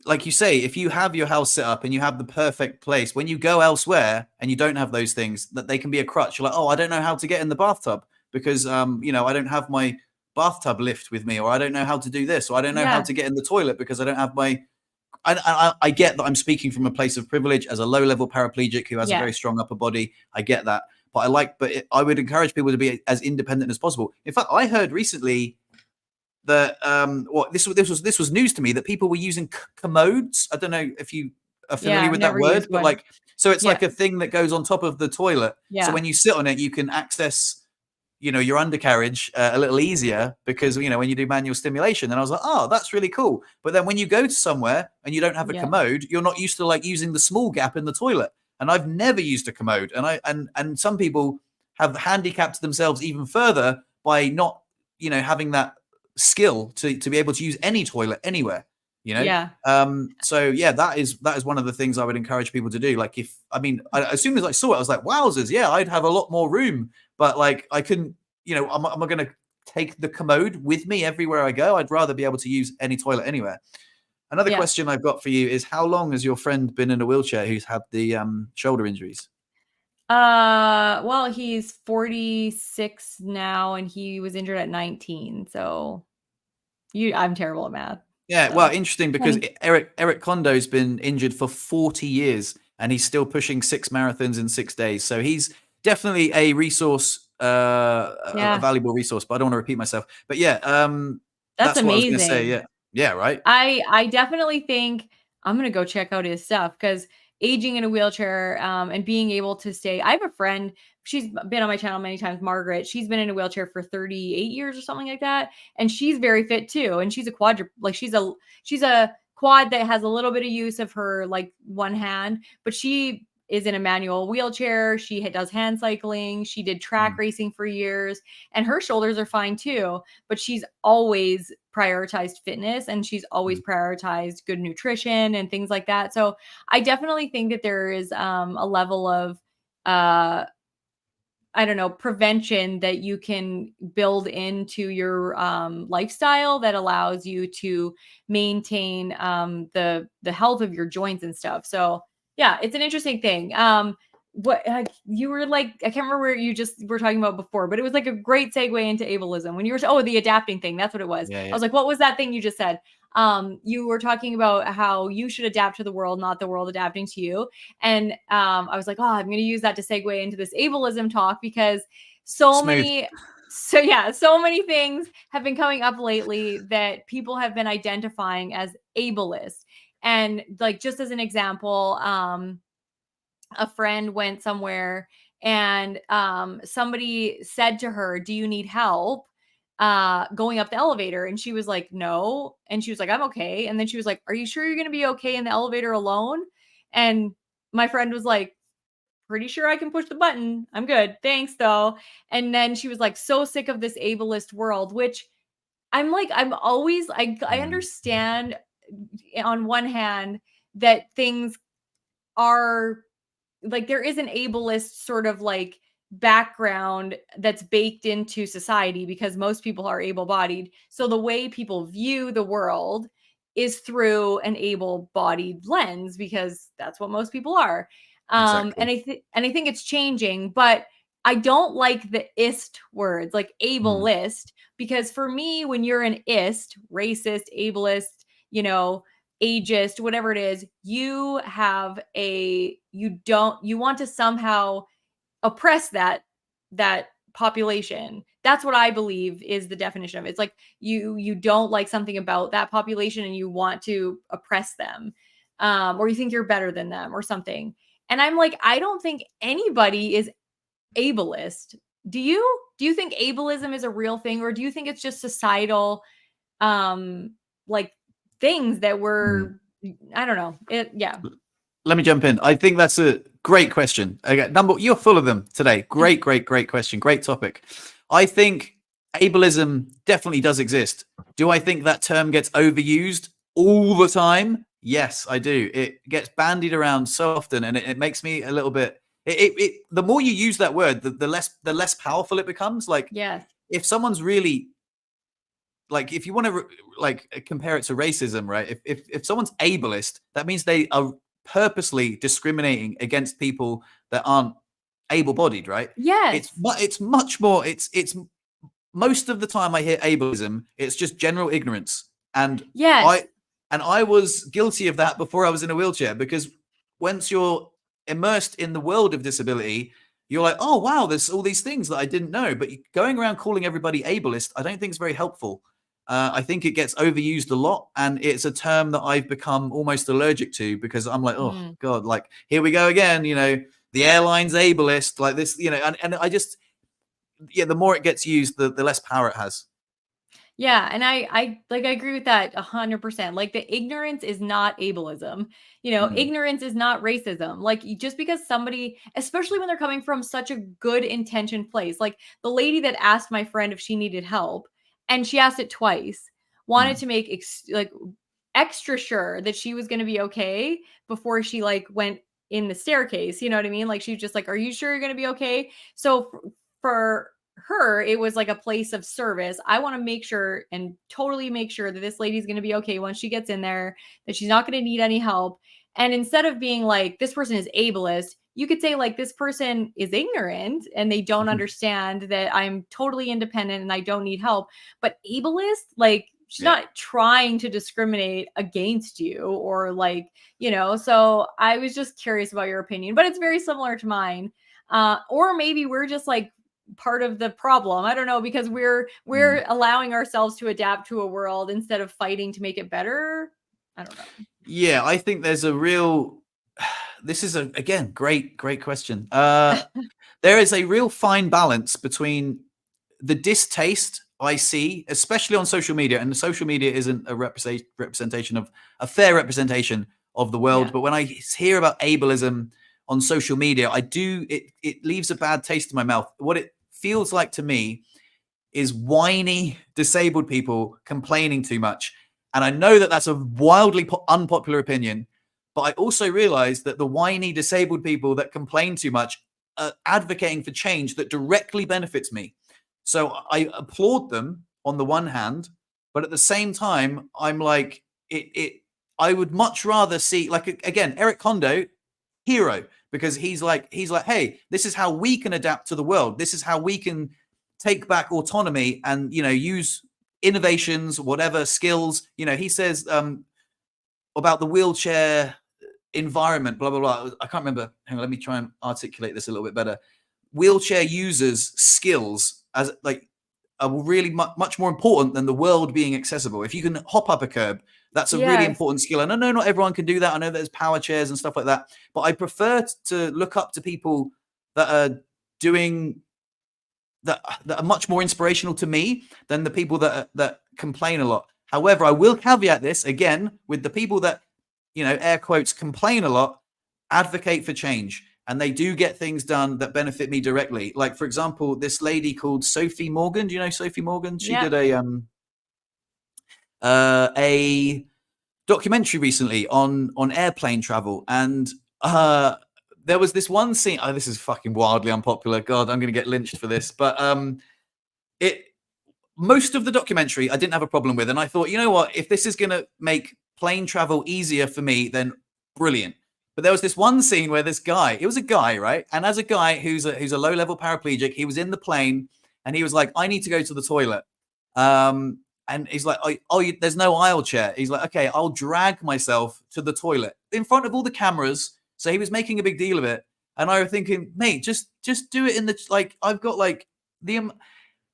Speaker 1: like you say, if you have your house set up and you have the perfect place, when you go elsewhere and you don't have those things, that they can be a crutch. You're like, oh, I don't know how to get in the bathtub because, I don't have my bathtub lift with me, or I don't know how to do this, or I don't know how to get in the toilet because I don't have my... I get that I'm speaking from a place of privilege as a low-level paraplegic who has a very strong upper body. I get that. But I would encourage people to be as independent as possible. In fact, I heard recently that this was news to me, that people were using commodes. I don't know if you are familiar with that word, but like, so it's like a thing that goes on top of the toilet. So when you sit on it, you can access, your undercarriage a little easier, because, when you do manual stimulation. And I was like, oh, that's really cool. But then when you go to somewhere and you don't have a commode, you're not used to like using the small gap in the toilet. And I've never used a commode. And some people have handicapped themselves even further by not, having that skill to be able to use any toilet anywhere. you know?
Speaker 2: Yeah.
Speaker 1: So yeah, that is one of the things I would encourage people to do. Like as soon as I saw it, I was like, wowzers, yeah, I'd have a lot more room, but like I couldn't, am I going to take the commode with me everywhere I go? I'd rather be able to use any toilet anywhere. Another question I've got for you is, how long has your friend been in a wheelchair who's had the shoulder injuries?
Speaker 2: Well, he's 46 now and he was injured at 19. So I'm terrible at math.
Speaker 1: Yeah,
Speaker 2: so.
Speaker 1: well, interesting, because Eric Kondo's been injured for 40 years and he's still pushing 6 marathons in 6 days. So he's definitely a resource, a valuable resource, but I don't want to repeat myself. But yeah, that's
Speaker 2: amazing.
Speaker 1: What I was going to say. Yeah. Yeah, right.
Speaker 2: I definitely think I'm going to go check out his stuff, because aging in a wheelchair and being able to stay. I have a friend, she's been on my channel many times, Margaret. She's been in a wheelchair for 38 years or something like that. And she's very fit too. And she's a she's a quad that has a little bit of use of her like one hand, but she is in a manual wheelchair. She does hand cycling. She did track racing for years, and her shoulders are fine too. But she's always prioritized fitness, and she's always prioritized good nutrition and things like that. So I definitely think that there is a level of I don't know, prevention that you can build into your lifestyle that allows you to maintain the health of your joints and stuff. So yeah, it's an interesting thing. What you were like, I can't remember where you just were talking about before, but it was like a great segue into ableism when you were the adapting thing. That's what it was.
Speaker 1: Yeah.
Speaker 2: I was like, what was that thing you just said? You were talking about how you should adapt to the world, not the world adapting to you. And I was like, I'm going to use that to segue into this ableism talk, because so many things have been coming up lately that people have been identifying as ableist. And like, just as an example, a friend went somewhere and somebody said to her, "Do you need help going up the elevator?" And she was like, "No." And she was like, "I'm okay." And then she was like, "Are you sure you're going to be okay in the elevator alone?" And my friend was like, "Pretty sure I can push the button. I'm good. Thanks though." And then she was like, so sick of this ableist world, which I'm like, I understand on one hand that things are like, there is an ableist sort of like background that's baked into society, because most people are able-bodied. So the way people view the world is through an able-bodied lens, because that's what most people are.
Speaker 1: Exactly.
Speaker 2: And I think it's changing, but I don't like the ist words, like ableist, because for me, when you're an ist, racist, ableist, ageist, whatever it is, you want to somehow oppress that population. That's what I believe is the definition of it. It's like you don't like something about that population and you want to oppress them, or you think you're better than them or something. And I'm like, I don't think anybody is ableist. Do you think ableism is a real thing, or do you think it's just societal like things that were I don't know.
Speaker 1: Let me jump in. I think that's a great question. Okay, you're full of them today. Great question. Great topic. I think ableism definitely does exist. Do I think that term gets overused all the time? Yes, I do. It gets bandied around so often, and it makes me a little bit. The more you use that word, the less powerful it becomes. Like, if someone's really, like, if you want to compare it to racism, right? If someone's ableist, that means they are purposely discriminating against people that aren't able-bodied, right?
Speaker 2: Yes.
Speaker 1: It's much more. It's most of the time I hear ableism, it's just general ignorance, and I was guilty of that before I was in a wheelchair, because once you're immersed in the world of disability, you're like, oh wow, there's all these things that I didn't know. But going around calling everybody ableist, I don't think is very helpful. I think it gets overused a lot, and it's a term that I've become almost allergic to, because I'm like, oh God, like, here we go again, the airline's ableist, like this, and I just, the more it gets used, the less power it has.
Speaker 2: Yeah, and I agree with that 100%. Like, the ignorance is not ableism. Ignorance is not racism. Like, just because somebody, especially when they're coming from such a good intentioned place, like the lady that asked my friend if she needed help, and she asked it twice, wanted to make extra sure that she was going to be okay before she like went in the staircase. You know what I mean? Like, she was just like, are you sure you're going to be okay? So for her, it was like a place of service. I want to make sure and totally make sure that this lady's going to be okay once she gets in there, that she's not going to need any help. And instead of being like, this person is ableist, you could say like, this person is ignorant and they don't understand that I'm totally independent and I don't need help. But ableist, like, she's not trying to discriminate against you or like, you know. So I was just curious about your opinion, but it's very similar to mine. Or maybe we're just like part of the problem. I don't know, because we're allowing ourselves to adapt to a world instead of fighting to make it better. I don't know.
Speaker 1: Yeah, I think there's a real, this is again, great question. There is a real fine balance between the distaste I see, especially on social media, and the social media isn't a representation of a fair representation of the world. But when I hear about ableism on social media, it leaves a bad taste in my mouth. What it feels like to me is whiny disabled people complaining too much. And I know that that's a wildly unpopular opinion, but I also realize that the whiny disabled people that complain too much are advocating for change that directly benefits me. So I applaud them on the one hand, but at the same time, I'm like, I would much rather see, like, again, Eric Kondo, hero, because he's like, hey, this is how we can adapt to the world. This is how we can take back autonomy and, you know, use innovations, whatever skills, you know. He says about the wheelchair environment, blah, blah, blah. I can't remember. Hang on, let me try and articulate this a little bit better. Wheelchair users' skills as like are really much more important than the world being accessible. If you can hop up a curb, that's a really important skill. And I know not everyone can do that. I know there's power chairs and stuff like that, but I prefer to look up to people that are doing that are much more inspirational to me than the people that complain a lot. However, I will caveat this again with the people that, you know, air quotes, complain a lot, advocate for change, and they do get things done that benefit me directly. Like, for example, this lady called Sophie Morgan. Do you know Sophie Morgan? She did a documentary recently on airplane travel, and there was this one scene. Oh, this is fucking wildly unpopular. God, I'm going to get lynched for this. But most of the documentary I didn't have a problem with, and I thought, you know what, if this is going to make plane travel easier for me, then brilliant. But there was this one scene where this guy, it was a guy, right? And as a guy who's a low-level paraplegic, he was in the plane and he was like, I need to go to the toilet. And he's like, there's no aisle chair. He's like, okay, I'll drag myself to the toilet in front of all the cameras. So he was making a big deal of it. And I was thinking, mate, just do it in the, like, I've got like the,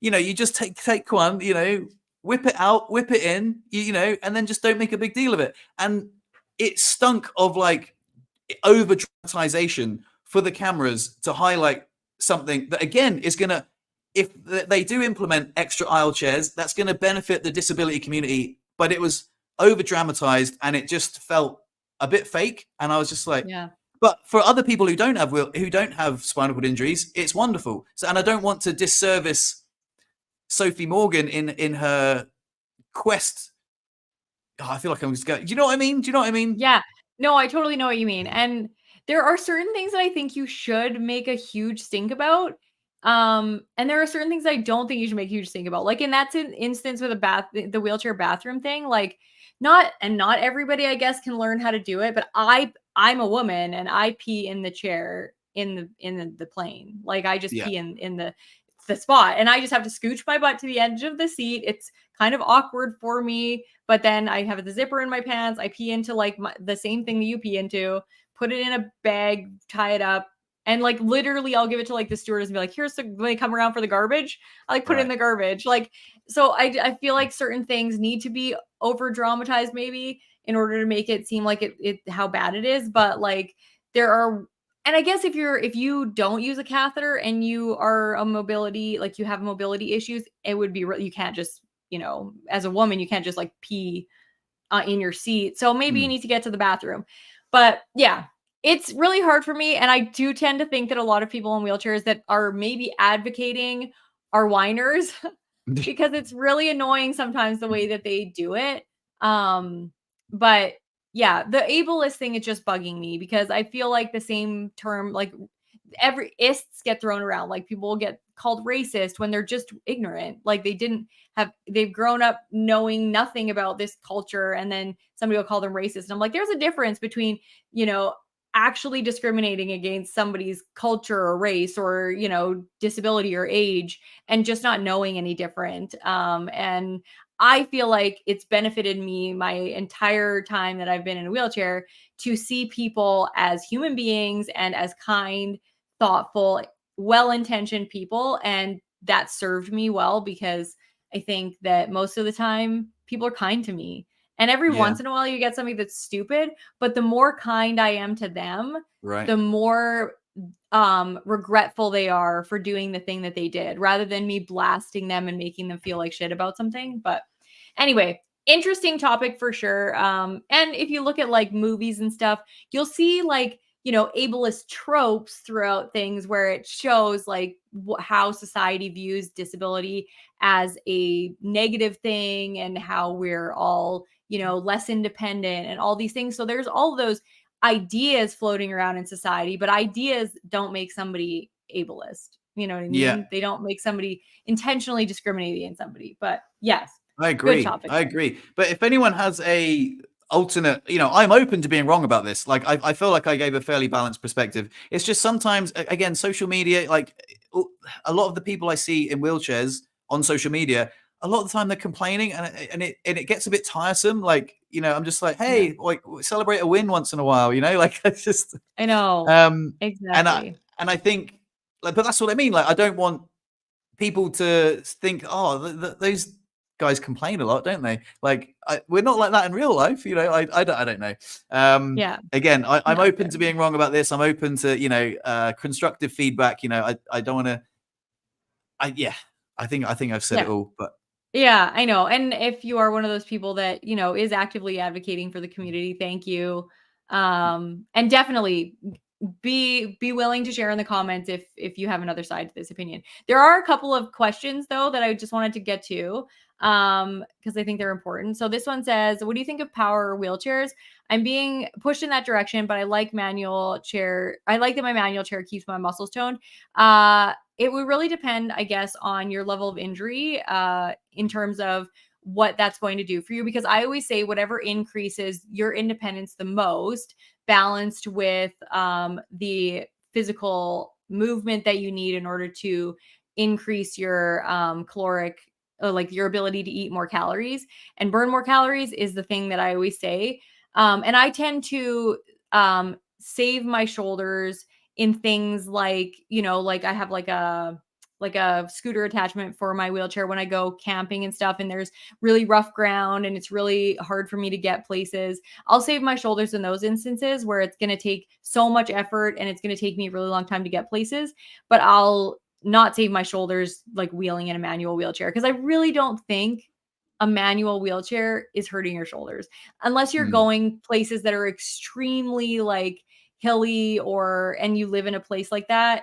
Speaker 1: you know, you just take one, you know, whip it out, whip it in, you know, and then just don't make a big deal of it. And it stunk of like over dramatization for the cameras to highlight something that, again, is going to, if they do implement extra aisle chairs, that's going to benefit the disability community. But it was over dramatized and it just felt a bit fake. And I was just like,
Speaker 2: yeah.
Speaker 1: But for other people who don't have spinal cord injuries, it's wonderful. So, and I don't want to disservice Sophie Morgan in her quest. Oh, I feel like I'm just going. Do you know what I mean?
Speaker 2: Yeah. No, I totally know what you mean. And there are certain things that I think you should make a huge stink about. And there are certain things I don't think you should make a huge stink about. Like in that instance with the wheelchair bathroom thing, like not everybody, I guess, can learn how to do it. But I'm a woman and I pee in the chair in the plane. Like I just pee in the spot and I just have to scooch my butt to the edge of the seat. It's kind of awkward for me, but then I have the zipper in my pants. I pee into like the same thing that you pee into, put it in a bag, tie it up. And like literally I'll give it to like the stewardess and be like, here's when they come around for the garbage, I like put it in the garbage. Like, so I feel like certain things need to be over dramatized maybe in order to make it seem like it how bad it is. But like there are, and I guess if you don't use a catheter and you are a mobility, like you have mobility issues, it would be, you can't just, you know, as a woman, you can't just like pee in your seat. So maybe you need to get to the bathroom. But yeah, it's really hard for me. And I do tend to think that a lot of people in wheelchairs that are maybe advocating are whiners because it's really annoying sometimes the way that they do it. but yeah, the ableist thing is just bugging me because I feel like the same term, like every ists get thrown around. Like people will get called racist when they're just ignorant. Like they've grown up knowing nothing about this culture, and then somebody will call them racist. And I'm like, there's a difference between, actually discriminating against somebody's culture or race or, disability or age, and just not knowing any different. And I feel like it's benefited me my entire time that I've been in a wheelchair to see people as human beings and as kind, thoughtful, well-intentioned people. And that served me well because I think that most of the time people are kind to me. And every once in a while you get somebody that's stupid, but the more kind I am to them, the more regretful they are for doing the thing that they did, rather than me blasting them and making them feel like shit about something. But anyway, interesting topic for sure. And if you look at like movies and stuff, you'll see like, ableist tropes throughout things where it shows like how society views disability as a negative thing, and how we're all, less independent and all these things. So there's all those ideas floating around in society, but ideas don't make somebody ableist. You know what I mean?
Speaker 1: Yeah.
Speaker 2: They don't make somebody intentionally discriminate against somebody. But yes,
Speaker 1: I agree. I agree. But if anyone has a alternate, I'm open to being wrong about this. Like, I feel like I gave a fairly balanced perspective. It's just sometimes, again, social media, like a lot of the people I see in wheelchairs on social media, a lot of the time they're complaining, and it gets a bit tiresome. Like, I'm just like, hey, like celebrate a win once in a while, like it's just,
Speaker 2: I know. Exactly.
Speaker 1: And I think, like, but that's what I mean. Like, I don't want people to think, oh, those guys complain a lot, don't they? Like, we're not like that in real life, I don't know. Again, I'm open to being wrong about this. I'm open to, constructive feedback. I don't want to, I think I've said it all, but.
Speaker 2: Yeah, I know. And if you are one of those people that, is actively advocating for the community, thank you. And definitely be willing to share in the comments if you have another side to this opinion. There are a couple of questions though that I just wanted to get to because I think they're important. So this one says, what do you think of power wheelchairs? I'm being pushed in that direction, but I like manual chair. I like that my manual chair keeps my muscles toned. It would really depend, I guess, on your level of injury in terms of what that's going to do for you. Because I always say whatever increases your independence the most, balanced with the physical movement that you need in order to increase your caloric, like your ability to eat more calories and burn more calories, is the thing that I always say. And I tend to save my shoulders in things like, like I have like a scooter attachment for my wheelchair when I go camping and stuff, and there's really rough ground and it's really hard for me to get places. I'll save my shoulders in those instances where it's going to take so much effort and it's going to take me a really long time to get places, but I'll not save my shoulders like wheeling in a manual wheelchair, because I really don't think a manual wheelchair is hurting your shoulders unless you're going places that are extremely like hilly and you live in a place like that.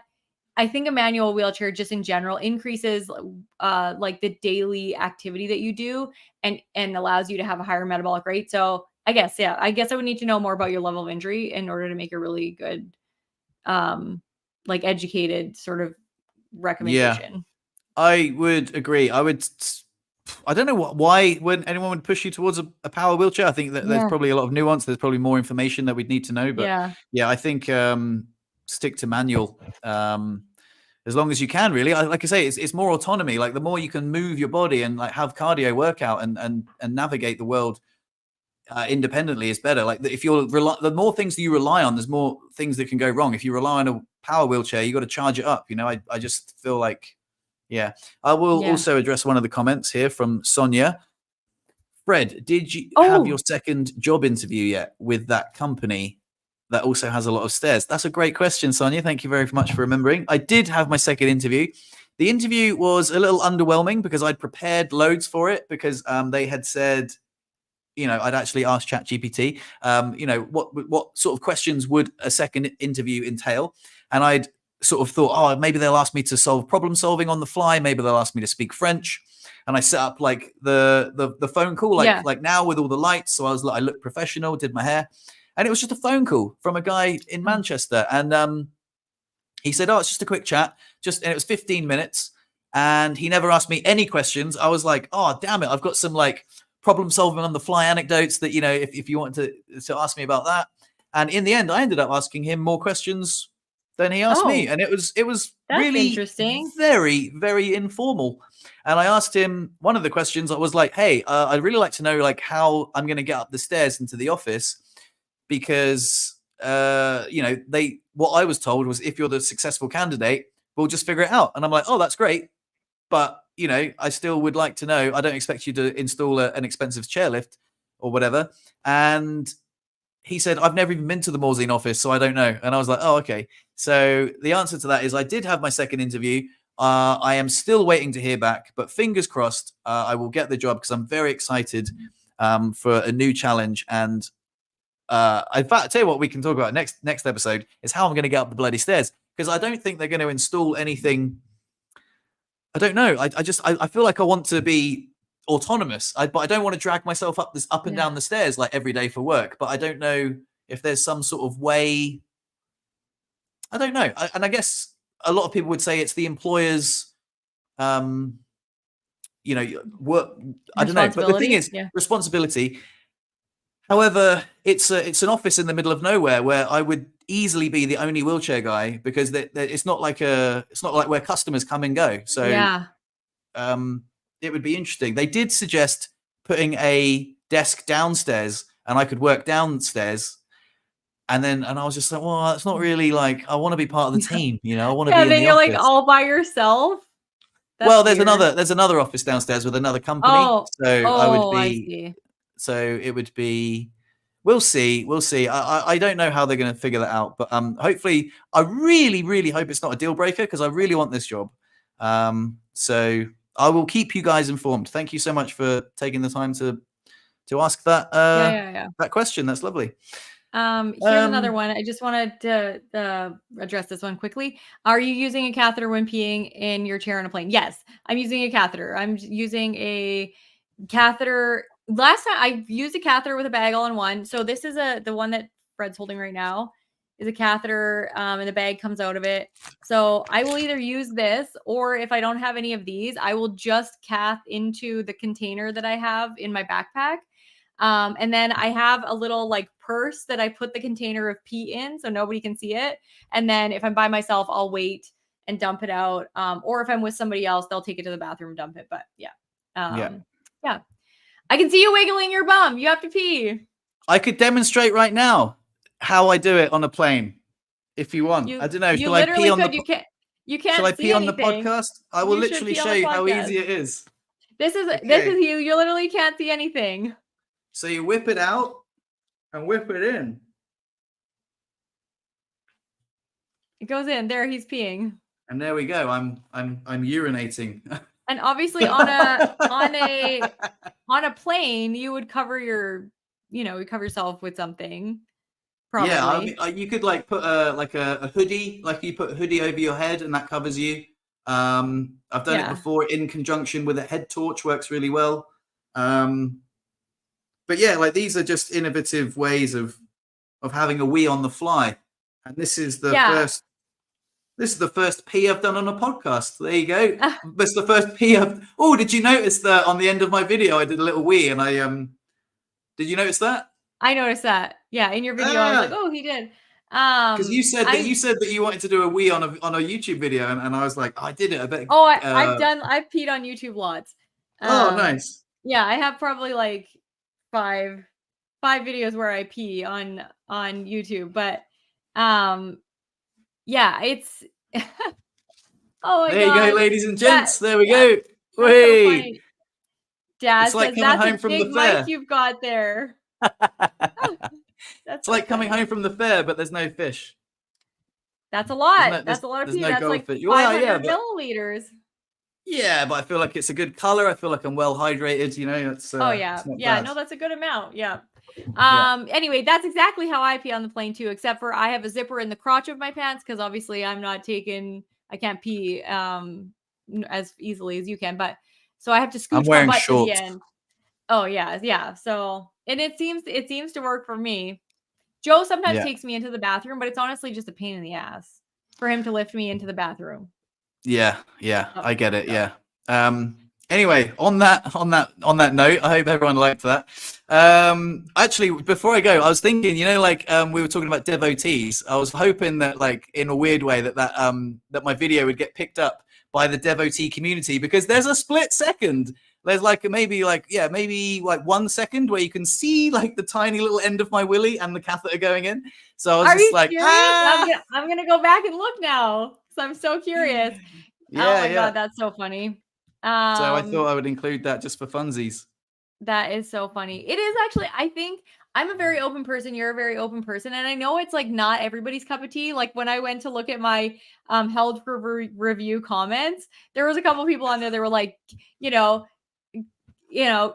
Speaker 2: I think a manual wheelchair just in general increases like the daily activity that you do and allows you to have a higher metabolic rate. So I guess I would need to know more about your level of injury in order to make a really good like educated sort of recommendation.
Speaker 1: Yeah, I would agree. I don't know why when anyone would push you towards a power wheelchair. I think that there's probably a lot of nuance. There's probably more information that we'd need to know. But yeah, I think stick to manual as long as you can. Really, like I say, it's more autonomy. Like the more you can move your body and like have cardio workout and navigate the world independently is better. Like if the more things that you rely on, there's more things that can go wrong. If you rely on a power wheelchair, you got to charge it up. I just feel like. Yeah, I will also address one of the comments here from Sonia. Fred, did you have your second job interview yet with that company that also has a lot of stairs? That's a great question, Sonia. Thank you very much for remembering. I did have my second interview. The interview was a little underwhelming because I'd prepared loads for it because they had said, I'd actually asked ChatGPT, what sort of questions would a second interview entail? And I'd sort of thought, maybe they'll ask me to solve problem solving on the fly. Maybe they'll ask me to speak French. and I set up like the phone call, like now with all the lights. So I looked professional, did my hair, and it was just a phone call from a guy in Manchester, and he said, "Oh, it's just a quick chat," and it was 15 minutes, and he never asked me any questions. I was like, "Oh, damn it! I've got some like problem solving on the fly anecdotes that if you want to ask me about that." And in the end, I ended up asking him more questions than he asked me, and it was really
Speaker 2: interesting,
Speaker 1: very, very informal. And I asked him one of the questions. I was like, "Hey, I'd really like to know like how I'm going to get up the stairs into the office, because what I was told was if you're the successful candidate, we'll just figure it out." And I'm like, "Oh, that's great, but I still would like to know. I don't expect you to install an expensive chairlift or whatever." And he said, "I've never even been to the Morzine office, so I don't know." And I was like, "Oh, okay." So the answer to that is I did have my second interview. I am still waiting to hear back, but fingers crossed, I will get the job, because I'm very excited for a new challenge. And in fact, I'll tell you what we can talk about next episode is how I'm going to get up the bloody stairs, because I don't think they're going to install anything. I don't know. I feel like I want to be autonomous, but I don't want to drag myself up and down the stairs like every day for work. But I don't know if there's some sort of way. I don't know. And I guess a lot of people would say it's the employer's, work. I don't know. But the thing is, responsibility. However, it's an office in the middle of nowhere where I would easily be the only wheelchair guy, because it's not like where customers come and go. So it would be interesting. They did suggest putting a desk downstairs and I could work downstairs. And I was just like, well, it's not really like, I want to be part of the team, I want to be in the office.
Speaker 2: You're like all by yourself.
Speaker 1: That's well, there's another office downstairs with another company. I would be. So it would be. We'll see. I don't know how they're going to figure that out, but hopefully, I really, really hope it's not a deal breaker, because I really want this job. So I will keep you guys informed. Thank you so much for taking the time to ask that that question. That's lovely.
Speaker 2: Here's another one. I just wanted to address this one quickly. Are you using a catheter when peeing in your chair on a plane? Yes, I'm using a catheter. I'm using a catheter. Last time I used a catheter with a bag all in one. So this is the one that Fred's holding right now is a catheter, and the bag comes out of it. So I will either use this, or if I don't have any of these, I will just cath into the container that I have in my backpack. And then I have a little like purse that I put the container of pee in so nobody can see it. And then if I'm by myself, I'll wait and dump it out. Or if I'm with somebody else, they'll take it to the bathroom and dump it. But yeah. I can see you wiggling your bum. You have to pee.
Speaker 1: I could demonstrate right now how I do it on a plane if you want. I don't know. Shall I pee on the
Speaker 2: you can't
Speaker 1: Shall I pee on
Speaker 2: anything.
Speaker 1: the podcast? I will literally show you how easy it is.
Speaker 2: This is you. You literally can't see anything.
Speaker 1: So you whip it out and whip it in.
Speaker 2: It goes in. There, he's peeing.
Speaker 1: And there we go. I'm urinating.
Speaker 2: And obviously on a plane, you would cover cover yourself with something. Probably.
Speaker 1: Yeah, you could like put a hoodie, like you put a hoodie over your head and that covers you. I've done it before in conjunction with a head torch, works really well. But yeah, like these are just innovative ways of having a wee on the fly. And this is the first pee I've done on a podcast. There you go. That's the first pee Oh, did you notice that on the end of my video I did a little wee and I did you notice that?
Speaker 2: I noticed that. Yeah, in your video I was like, "Oh, he did."
Speaker 1: Because you said that you wanted to do a wee on a YouTube video, and I was like, I did it. I bet.
Speaker 2: Oh, I've peed on YouTube lots.
Speaker 1: Oh, nice.
Speaker 2: Yeah, I have probably like five videos where I pee on YouTube, but yeah, it's oh my
Speaker 1: there
Speaker 2: God.
Speaker 1: You go, ladies and gents. There we go. Wait.
Speaker 2: So Dad,
Speaker 1: it's like coming home from the fair.
Speaker 2: Mic you've got there.
Speaker 1: It's like coming home from the fair, but there's no fish.
Speaker 2: That's a lot. That's a lot of pee.
Speaker 1: No
Speaker 2: that's like 500 milliliters.
Speaker 1: Yeah, but I feel like it's a good color. I feel like I'm well hydrated. It's
Speaker 2: oh yeah,
Speaker 1: it's
Speaker 2: no, that's a good amount. Yeah. Anyway, that's exactly how I pee on the plane too, except for I have a zipper in the crotch of my pants because obviously I can't pee as easily as you can. But So I have to
Speaker 1: I'm
Speaker 2: scooch my
Speaker 1: wearing
Speaker 2: butt to the
Speaker 1: shorts.
Speaker 2: end. Oh yeah. So, and it seems to work for me. Joe sometimes takes me into the bathroom, but it's honestly just a pain in the ass for him to lift me into the bathroom.
Speaker 1: Yeah, I get it. Yeah. Anyway, on that note, I hope everyone liked that. Actually, before I go, I was thinking, you know, like we were talking about devotees. I was hoping that, like, in a weird way, that my video would get picked up by the devotee community, because there's a split second. There's maybe 1 second where you can see like the tiny little end of my willy and the catheter going in. So I was
Speaker 2: Are
Speaker 1: just
Speaker 2: you
Speaker 1: like,
Speaker 2: serious? I'm gonna go back and look now because I'm so curious.
Speaker 1: Yeah,
Speaker 2: oh my god, that's so funny.
Speaker 1: So I thought I would include that just for funsies.
Speaker 2: That is so funny. It is actually, I think I'm a very open person. You're a very open person. And I know it's like not everybody's cup of tea. Like when I went to look at my held for review comments, there was a couple people on there that were like, you know,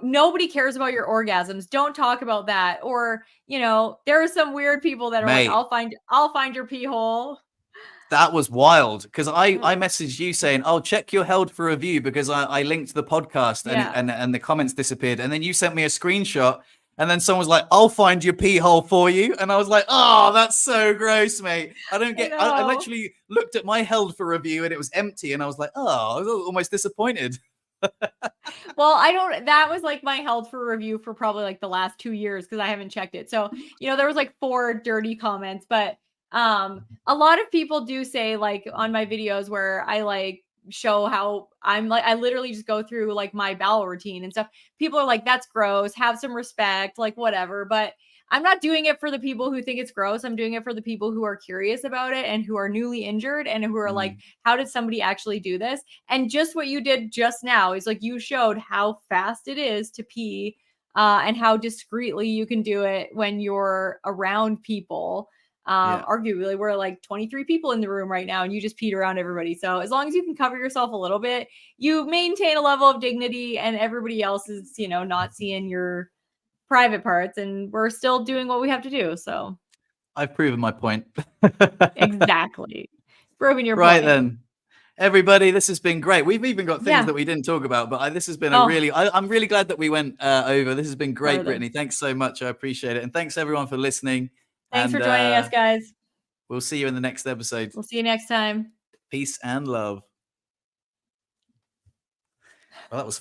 Speaker 2: nobody cares about your orgasms. Don't talk about that. Or, there are some weird people that are like, I'll find your pee hole.
Speaker 1: That was wild, because I messaged you saying, "Oh, check your held for review," because I linked the podcast and the comments disappeared, and then you sent me a screenshot, and then someone was like, "I'll find your pee hole for you," and I was like, "Oh, that's so gross, mate. I don't get." I literally looked at my held for review and it was empty, and I was like, "Oh," I was almost disappointed.
Speaker 2: Well, that was like my held for review for probably like the last 2 years because I haven't checked it. So, there was like 4 dirty comments, but a lot of people do say, like, on my videos where I like show how I literally just go through like my bowel routine and stuff. People are like, that's gross, have some respect, like whatever. But I'm not doing it for the people who think it's gross. I'm doing it for the people who are curious about it and who are newly injured and who are like, how did somebody actually do this? And just what you did just now is like, you showed how fast it is to pee and how discreetly you can do it when you're around people. Arguably, we're like 23 people in the room right now and you just peed around everybody. So as long as you can cover yourself a little bit, you maintain a level of dignity and everybody else is, not seeing your private parts, and we're still doing what we have to do. So
Speaker 1: I've proven my point.
Speaker 2: Exactly. Proving your
Speaker 1: right
Speaker 2: point.
Speaker 1: then. Everybody, this has been great. We've even got things that we didn't talk about, but this has been I'm really glad that we went over. This has been great, Brittney. Thanks so much. I appreciate it. And thanks everyone for listening.
Speaker 2: Thanks for joining us, guys.
Speaker 1: We'll see you in the next episode.
Speaker 2: We'll see you next time.
Speaker 1: Peace and love. Well, that was